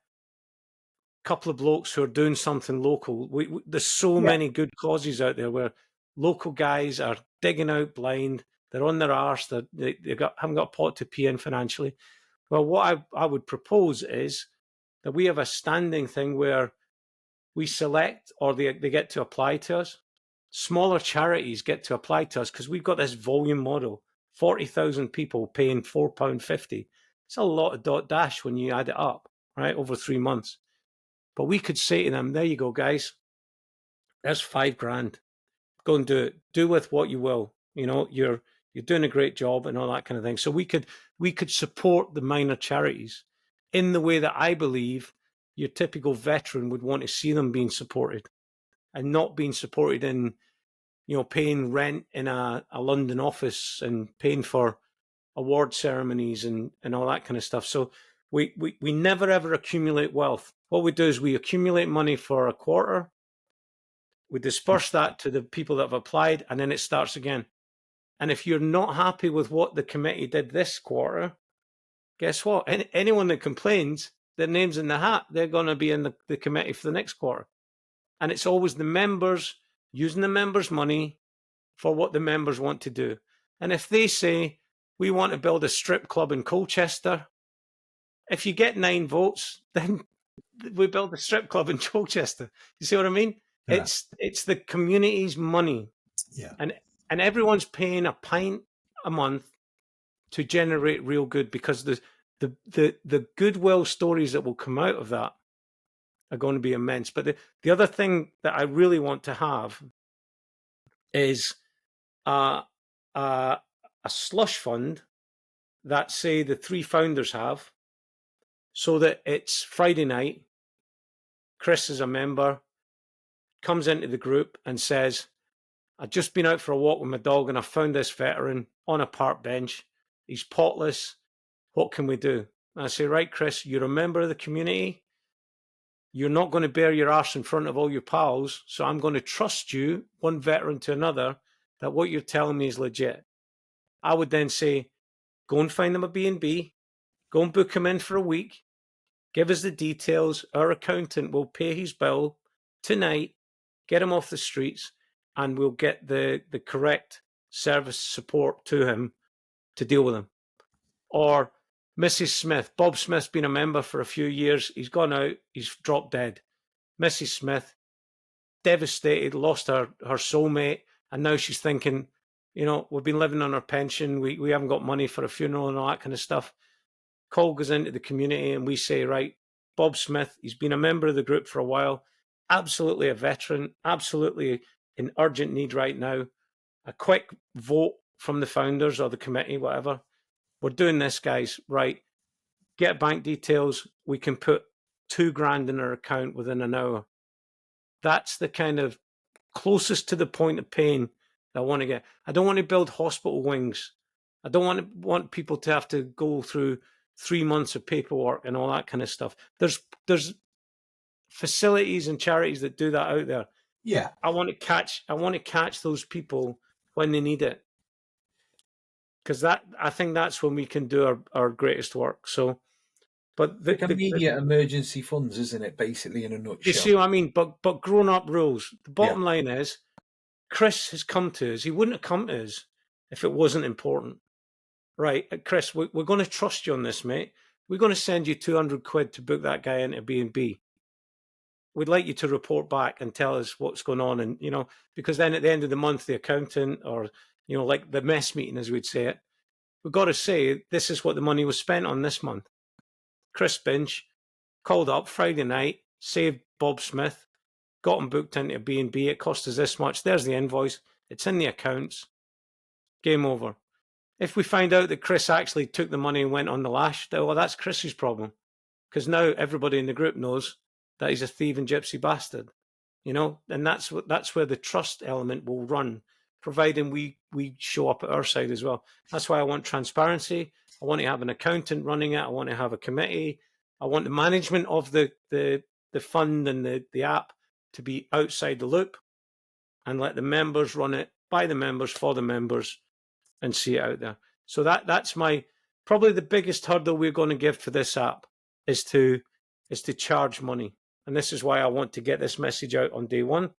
couple of blokes who are doing something local. There's so many good causes out there where local guys are digging out blind, they're on their arse, they haven't got a pot to pee in financially. Well, what I would propose is that we have a standing thing where we select, or they get to apply to us. Smaller charities get to apply to us because we've got this volume model, 40,000 people paying £4.50. It's a lot of dot dash when you add it up, right, over 3 months. But we could say to them, there you go, guys, there's £5,000. Go and do it. Do with what you will. You're You're doing a great job and all that kind of thing. So we could support the minor charities in the way that I believe your typical veteran would want to see them being supported, and not being supported in, paying rent in a London office and paying for award ceremonies and all that kind of stuff. So we never ever accumulate wealth. What we do is we accumulate money for a quarter, we disperse that to the people that have applied, and then it starts again. And if you're not happy with what the committee did this quarter, guess what? Anyone that complains, their name's in the hat, they're going to be in the committee for the next quarter. And it's always the members using the members' money for what the members want to do. And if they say, we want to build a strip club in Colchester, if you get 9 votes, then we build a strip club in Colchester. You see what I mean? Yeah. It's the community's money. Yeah. And everyone's paying a pint a month to generate real good, because the goodwill stories that will come out of that are going to be immense. But the other thing that I really want to have is a slush fund that, say, the 3 founders have, so that it's Friday night, Chris is a member, comes into the group and says, I've just been out for a walk with my dog and I found this veteran on a park bench. He's potless. What can we do? And I say, right, Chris, you're a member of the community. You're not going to bare your arse in front of all your pals. So I'm going to trust you, one veteran to another, that what you're telling me is legit. I would then say, go and find them a B&B. Go and book him in for a week. Give us the details. Our accountant will pay his bill tonight, get him off the streets, and we'll get the correct service support to him to deal with him. Or Mrs. Smith. Bob Smith's been a member for a few years. He's gone out. He's dropped dead. Mrs. Smith, devastated, lost her soulmate, and now she's thinking, we've been living on our pension. We haven't got money for a funeral and all that kind of stuff. Call goes into the community and we say, right, Bob Smith, he's been a member of the group for a while, absolutely a veteran, absolutely in urgent need right now. A quick vote from the founders or the committee, whatever. We're doing this, guys, right? Get bank details. We can put $2,000 in our account within an hour. That's the kind of closest to the point of pain that I want to get. I don't want to build hospital wings. I don't want people to have to go through 3 months of paperwork and all that kind of stuff. There's facilities and charities that do that out there. Yeah. I want to catch those people when they need it. Because I think that's when we can do our greatest work. So, but the immediate emergency funds, isn't it? Basically, in a nutshell. You see what I mean? But grown-up rules. The bottom line is, Chris has come to us. He wouldn't have come to us if it wasn't important. Right, Chris, we're going to trust you on this, mate. We're going to send you 200 quid to book that guy into B&B. We'd like you to report back and tell us what's going on. And, because then at the end of the month, the accountant or, like the mess meeting, as we'd say it, we've got to say, this is what the money was spent on this month. Chris Binch called up Friday night, saved Bob Smith, got him booked into a B&B. It cost us this much. There's the invoice. It's in the accounts. Game over. If we find out that Chris actually took the money and went on the lash, well, that's Chris's problem. Because now everybody in the group knows that he's a thieving gypsy bastard. And that's where the trust element will run, providing we show up at our side as well. That's why I want transparency. I want to have an accountant running it. I want to have a committee. I want the management of the fund and the app to be outside the loop, and let the members run it by the members for the members and see it out there. So that's probably the biggest hurdle we're going to give for this app is to charge money. And this is why I want to get this message out on day one,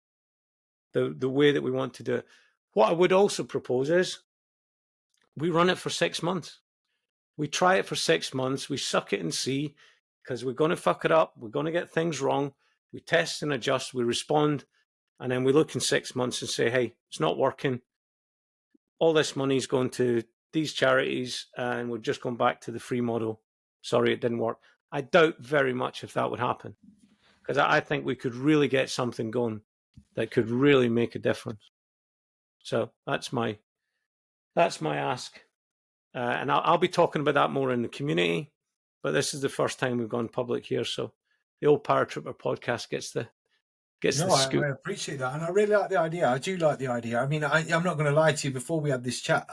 the way that we want to do it. What I would also propose is we run it for 6 months. We try it for 6 months. We suck it and see, because we're going to fuck it up. We're going to get things wrong. We test and adjust. We respond. And then we look in 6 months and say, hey, it's not working. All this money is going to these charities and we're just going back to the free model. Sorry, it didn't work. I doubt very much if that would happen, because I think we could really get something going that could really make a difference. So that's my That's my ask. And I'll be talking about that more in the community. But this is the first time we've gone public here. So the old Paratrooper podcast gets the No, scoop. I appreciate that, and I really like the idea. I do like the idea. I mean, I'm not going to lie to you. Before we had this chat,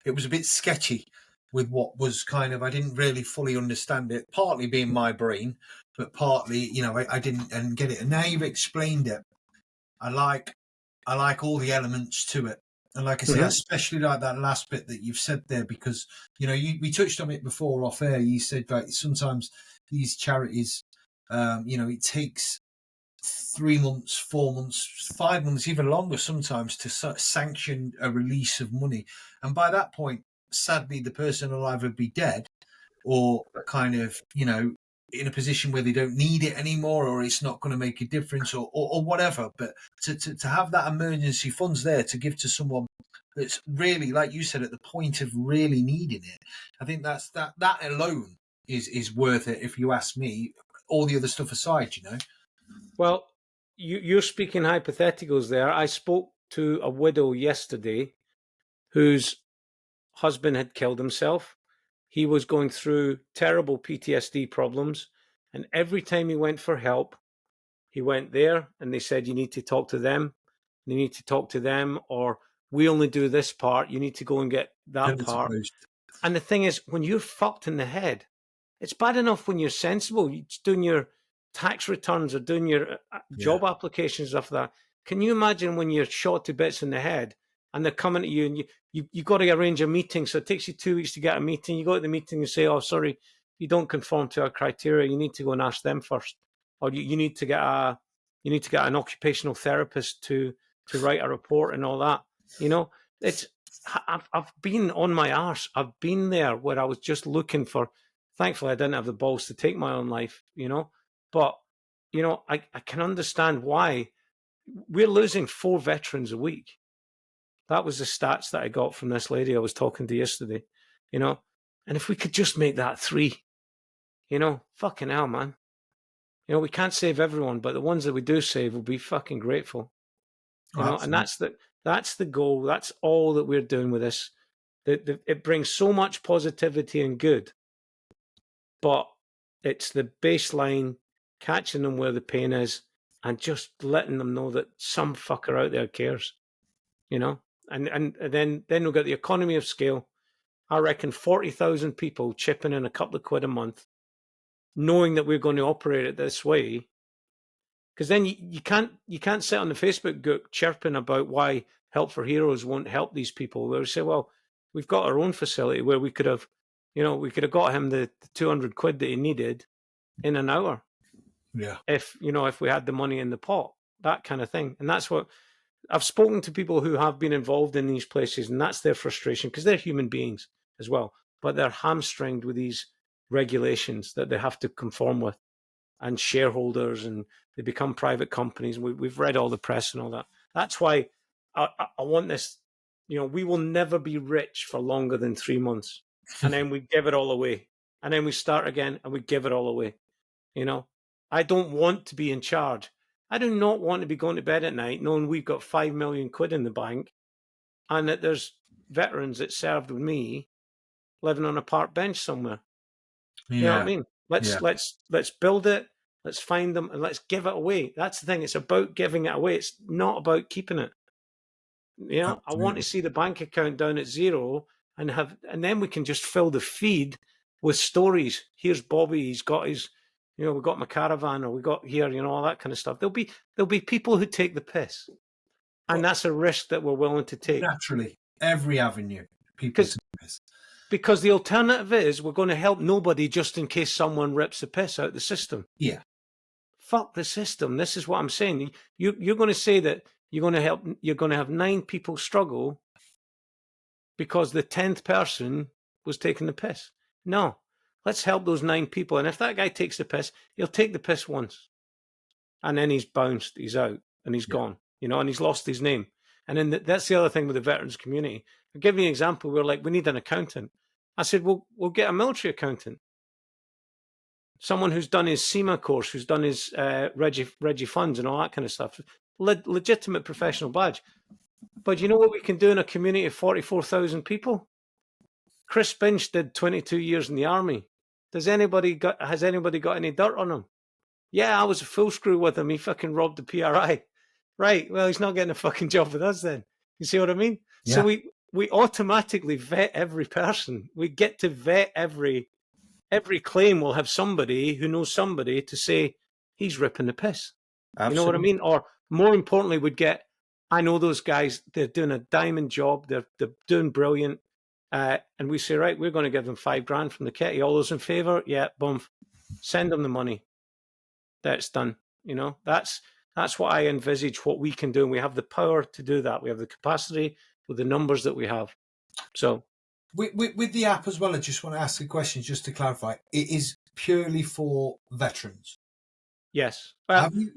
it was a bit sketchy with what was kind of. I didn't really fully understand it. Partly being my brain, but partly, I didn't and get it. And now you've explained it. I like all the elements to it. And like I say, I especially like that last bit that you've said there because we touched on it before off air. You said that sometimes these charities, it takes 3 months, 4 months, 5 months, even longer sometimes to sanction a release of money. And by that point, sadly, the person will either be dead or kind of, in a position where they don't need it anymore or it's not going to make a difference or whatever. But to have that emergency funds there to give to someone that's really, like you said, at the point of really needing it, I think that alone is worth it if you ask me, all the other stuff aside, Well, you're speaking hypotheticals there. I spoke to a widow yesterday whose husband had killed himself. He was going through terrible PTSD problems. And every time he went for help, he went there and they said, you need to talk to them. You need to talk to them, or we only do this part. You need to go and get that part. And the thing is, when you're fucked in the head, it's bad enough when you're sensible. You're doing your tax returns or doing your job applications, stuff like that. Can you imagine when you're shot to bits in the head and they're coming to you and you got to arrange a meeting? So it takes you 2 weeks to get a meeting. You go to the meeting and say, oh, sorry, you don't conform to our criteria. You need to go and ask them first. Or you need to get an occupational therapist to write a report and all that. I've been on my arse. I've been there where I was just looking for. Thankfully, I didn't have the balls to take my own life, But, I can understand why we're losing 4 veterans a week. That was the stats that I got from this lady I was talking to yesterday, And if we could just make that 3, fucking hell, man. We can't save everyone, but the ones that we do save will be fucking grateful. And that's the goal. That's all that we're doing with this. It brings so much positivity and good, but it's the baseline, catching them where the pain is and just letting them know that some fucker out there cares, and then we'll get the economy of scale. I reckon 40,000 people chipping in a couple of quid a month, knowing that we're going to operate it this way. Because then you can't sit on the Facebook group chirping about why Help for Heroes won't help these people. Where we say, well, we've got our own facility where we could have got him the 200 quid that he needed in an hour. Yeah. If we had the money in the pot, that kind of thing. And that's what I've spoken to people who have been involved in these places, and that's their frustration because they're human beings as well, but they're hamstringed with these regulations that they have to conform with, and shareholders, and they become private companies. We've read all the press and all that. That's why I want this. We will never be rich for longer than 3 months, and then we give it all away, and then we start again and we give it all away. I don't want to be in charge. I do not want to be going to bed at night knowing we've got 5 million quid in the bank, and that there's veterans that served with me living on a park bench somewhere. You know what I mean? Let's build it. Let's find them and let's give it away. That's the thing. It's about giving it away. It's not about keeping it. Absolutely. I want to see the bank account down at 0 and then we can just fill the feed with stories. Here's Bobby. He's got his, we got my caravan, or we got here, all that kind of stuff. There'll be people who take the piss, and that's a risk that we're willing to take. Naturally, every avenue, people take the piss. Because the alternative is we're going to help nobody just in case someone rips the piss out the system. Yeah. Fuck the system. This is what I'm saying. You're going to say that you're going to have 9 people struggle because the 10th person was taking the piss. No, let's help those 9 people. And if that guy takes the piss, he'll take the piss once. And then he's bounced, he's out, and he's gone, and he's lost his name. And then that's the other thing with the veterans community. I'll give you an example. We're like, we need an accountant. I said, we'll get a military accountant. Someone who's done his SEMA course, who's done his Regi funds and all that kind of stuff. Legitimate professional badge. But you know what we can do in a community of 44,000 people? Chris Binch did 22 years in the army. Has anybody got any dirt on him? Yeah, I was a full screw with him. He fucking robbed the PRI. Right. Well, he's not getting a fucking job with us then. You see what I mean? So Yeah. we automatically vet every person. We get to vet every claim. Will have somebody who knows somebody to say he's ripping the piss. You know what I Absolutely. mean? Or more importantly, would get, I know those guys, they're doing a diamond job, they're doing brilliant. And we say, right, we're going to give them $5,000 from the kitty. All those in favour? Yeah, boom. Send them the money. That's done. You know, that's what I envisage what we can do. And we have the power to do that. We have the capacity with the numbers that we have. So With the app as well, I just want to ask a question just to clarify. It is purely for veterans. yes. Have you?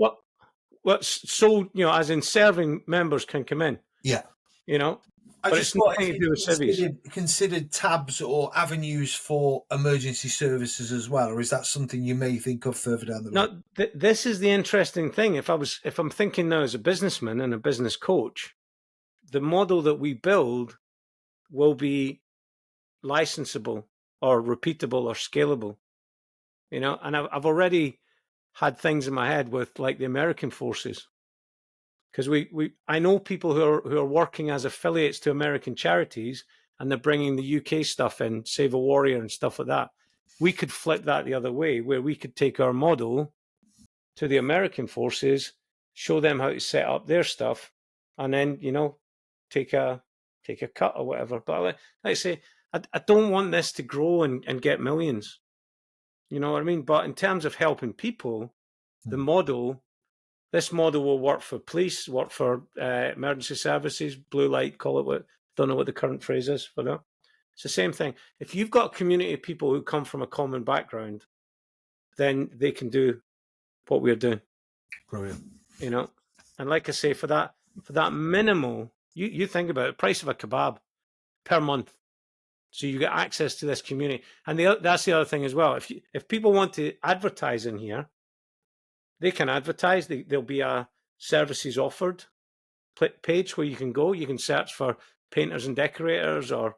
So, you know, as in serving members can come in, Yeah. you know, I but just it's thought if nothing to you do with civvies. considered tabs or avenues for emergency services as well, or is that something you may think of further down the road? No, this is the interesting thing. If I'm thinking now as a businessman and a business coach, the model that we build will be licensable or repeatable or scalable. You know, and I've already had things in my head with like the American forces, because I know people who are working as affiliates to American charities, and they're bringing the UK stuff in, Save a Warrior and stuff like that. We could flip that the other way, where we could take our model to the American forces, show them how to set up their stuff, and then, you know, take a cut or whatever. But like I say, I don't want this to grow and get millions. You know what I mean? But in terms of helping people, the model, this model will work for police, work for emergency services, blue light, call it what, don't know what the current phrase is for that. It's the same thing. If you've got a community of people who come from a common background, then they can do what we're doing. Brilliant. You know, and like I say, for that minimal, you think about it, price of a kebab per month, so you get access to this community. And that's the other thing as well. If people want to advertise in here, they can advertise. There'll be a services offered page where you can go. You can search for painters and decorators or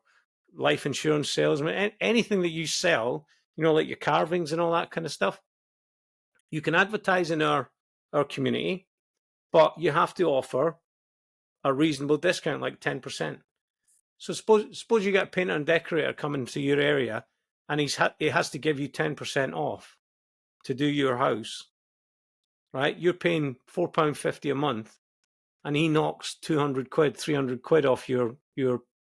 life insurance salesmen, anything that you sell. You know, like your carvings and all that kind of stuff. You can advertise in our community, but you have to offer a reasonable discount, like 10%. So suppose you get a painter and decorator coming to your area, and he has to give you 10% off to do your house, right? You're paying £4.50 a month, and he knocks 200 quid, 300 quid off your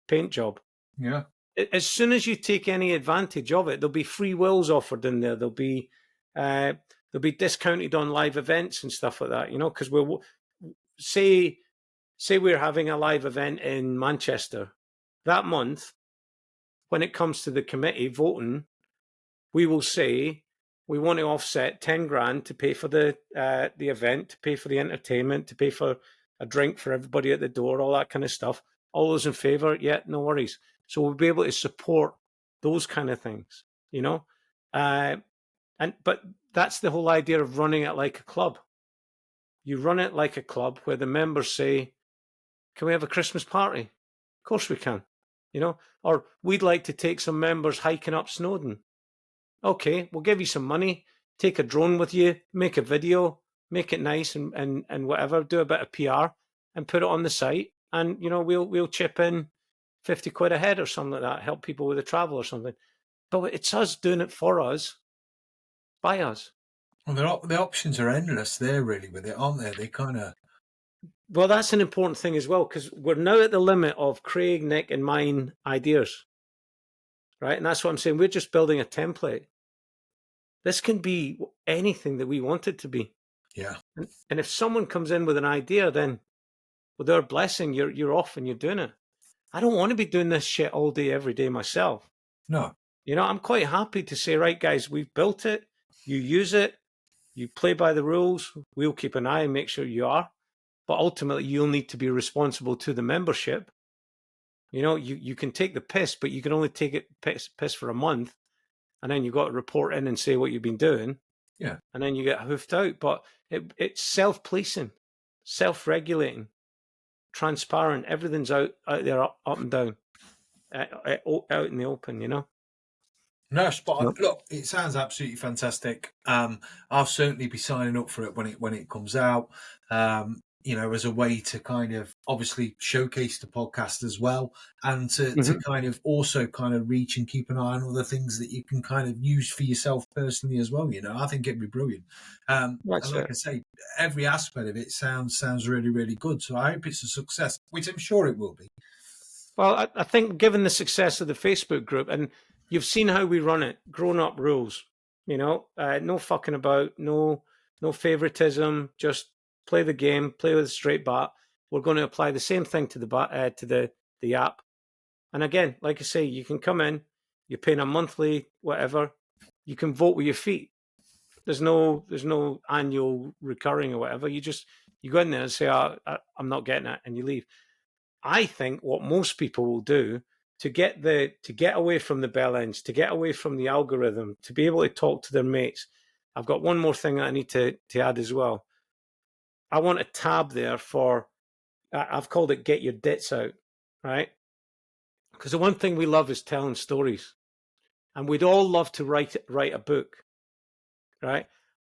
paint job. Yeah. As soon as you take any advantage of it, there'll be free wills offered in there. There'll be discounted on live events and stuff like that. You know, because we'll say we're having a live event in Manchester that month. When it comes to the committee voting, we will say we want to offset 10 grand to pay for the event, to pay for the entertainment, to pay for a drink for everybody at the door, all that kind of stuff. All those in favour, yeah, no worries. So we'll be able to support those kind of things, you know. But that's the whole idea of running it like a club. You run it like a club where the members say, "Can we have a Christmas party?" Of course we can, you know. Or we'd like to take some members hiking up Snowdon. Okay, we'll give you some money, take a drone with you, make a video, make it nice and whatever, do a bit of PR and put it on the site. And, you know, we'll chip in 50 quid a head or something like that, help people with the travel or something. But it's us doing it for us, by us. Well, the options are endless there, really, with it, aren't they? They kind of. Well, that's an important thing as well, because we're now at the limit of Craig, Nick, and mine ideas, right? And that's what I'm saying. We're just building a template. This can be anything that we want it to be. Yeah. And if someone comes in with an idea, then with their blessing, you're off and you're doing it. I don't want to be doing this shit all day, every day myself. No. You know, I'm quite happy to say, right, guys, we've built it. You use it. You play by the rules. We'll keep an eye and make sure you are. But ultimately, you'll need to be responsible to the membership. You know, you can take the piss, but you can only take it piss for a month. And then you've got to report in and say what you've been doing. Yeah. And then you get hoofed out. But it's self-policing, self-regulating, transparent. Everything's out there, up and down, out in the open, you know. No, spot on. Yep. Look, it sounds absolutely fantastic. I'll certainly be signing up for it when it comes out. As a way to kind of obviously showcase the podcast as well, and to kind of also kind of reach and keep an eye on other things that you can kind of use for yourself personally as well. I think it'd be brilliant. And like I say, every aspect of it sounds really, really good. So I hope it's a success, which I'm sure it will be. Well, I think given the success of the Facebook group, and you've seen how we run it, grown-up rules, no fucking about, no favoritism, just play the game, play with a straight bat. We're going to apply the same thing to the app. And again, like I say, you can come in, you're paying a monthly whatever, you can vote with your feet. There's no annual recurring or whatever. You go in there and say, I'm not getting it, and you leave. I think what most people will do to get away from the bell ends, to get away from the algorithm, to be able to talk to their mates. I've got one more thing I need to add as well. I want a tab there for, I've called it "Get Your Dits Out," right? Because the one thing we love is telling stories, and we'd all love to write a book, right?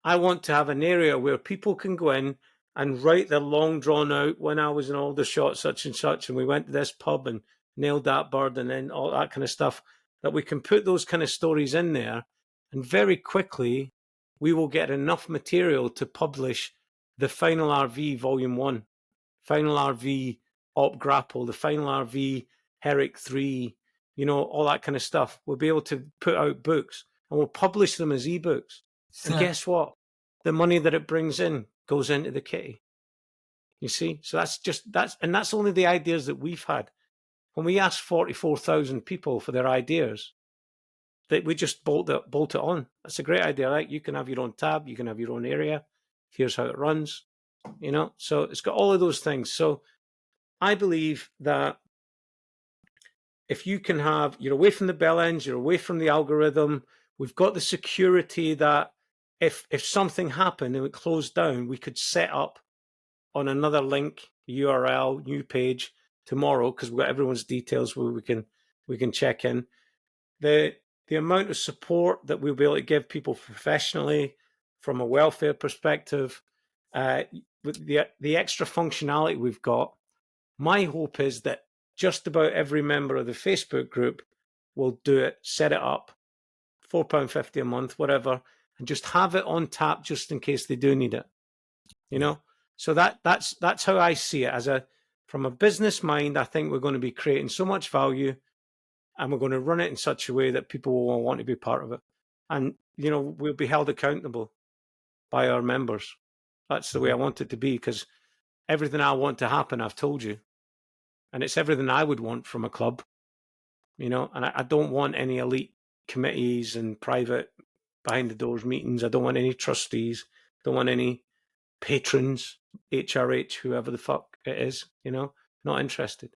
I want to have an area where people can go in and write their long drawn out, when I was in Aldershot, such and such, and we went to this pub and nailed that bird, and then all that kind of stuff, that we can put those kind of stories in there. And very quickly, we will get enough material to publish the Final RV Volume 1, Final RV Op Grapple, the Final RV Herrick 3, all that kind of stuff. We'll be able to put out books, and we'll publish them as ebooks. And guess what? The money that it brings in goes into the kitty. You see? So that's only the ideas that we've had. When we asked 44,000 people for their ideas, that we just bolt it on. That's a great idea, right? You can have your own tab, you can have your own area. Here's how it runs. So it's got all of those things. So I believe that if you can you're away from the bell ends, you're away from the algorithm, we've got the security that if something happened and it closed down, we could set up on another link, URL, new page tomorrow, because we've got everyone's details where we can check in. The amount of support that we'll be able to give people professionally from a welfare perspective, with the extra functionality we've got, my hope is that just about every member of the Facebook group will do it, set it up, £4.50 a month, whatever, and just have it on tap just in case they do need it. So that's how I see it. From a business mind, I think we're going to be creating so much value, and we're going to run it in such a way that people will want to be part of it. And, we'll be held accountable by our members. That's the way I want it to be, because everything I want to happen, I've told you. And it's everything I would want from a club, and I don't want any elite committees and private behind the doors meetings. I don't want any trustees. Don't want any patrons, HRH, whoever the fuck it is, not interested.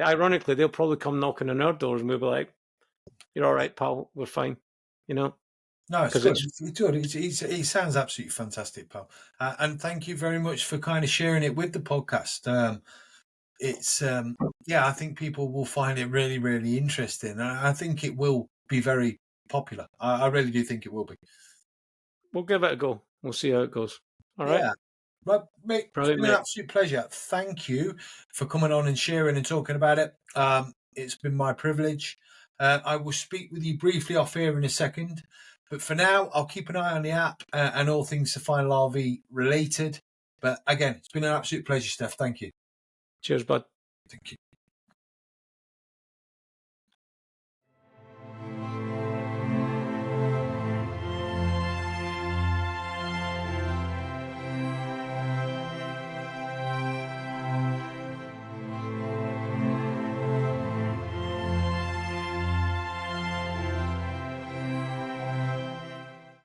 Ironically, they'll probably come knocking on our doors and we'll be like, "You're all right, pal. We're fine." No, it's good. It's good. It sounds absolutely fantastic, pal. And thank you very much for kind of sharing it with the podcast. I think people will find it really, really interesting. And I think it will be very popular. I really do think it will be. We'll give it a go. We'll see how it goes. All right. Yeah. Right, mate, it's been an absolute pleasure. Thank you for coming on and sharing and talking about it. It's been my privilege. I will speak with you briefly off here in a second. But for now, I'll keep an eye on the app and all things to Final RV related. But again, it's been an absolute pleasure, Steph. Thank you. Cheers, bud. Thank you.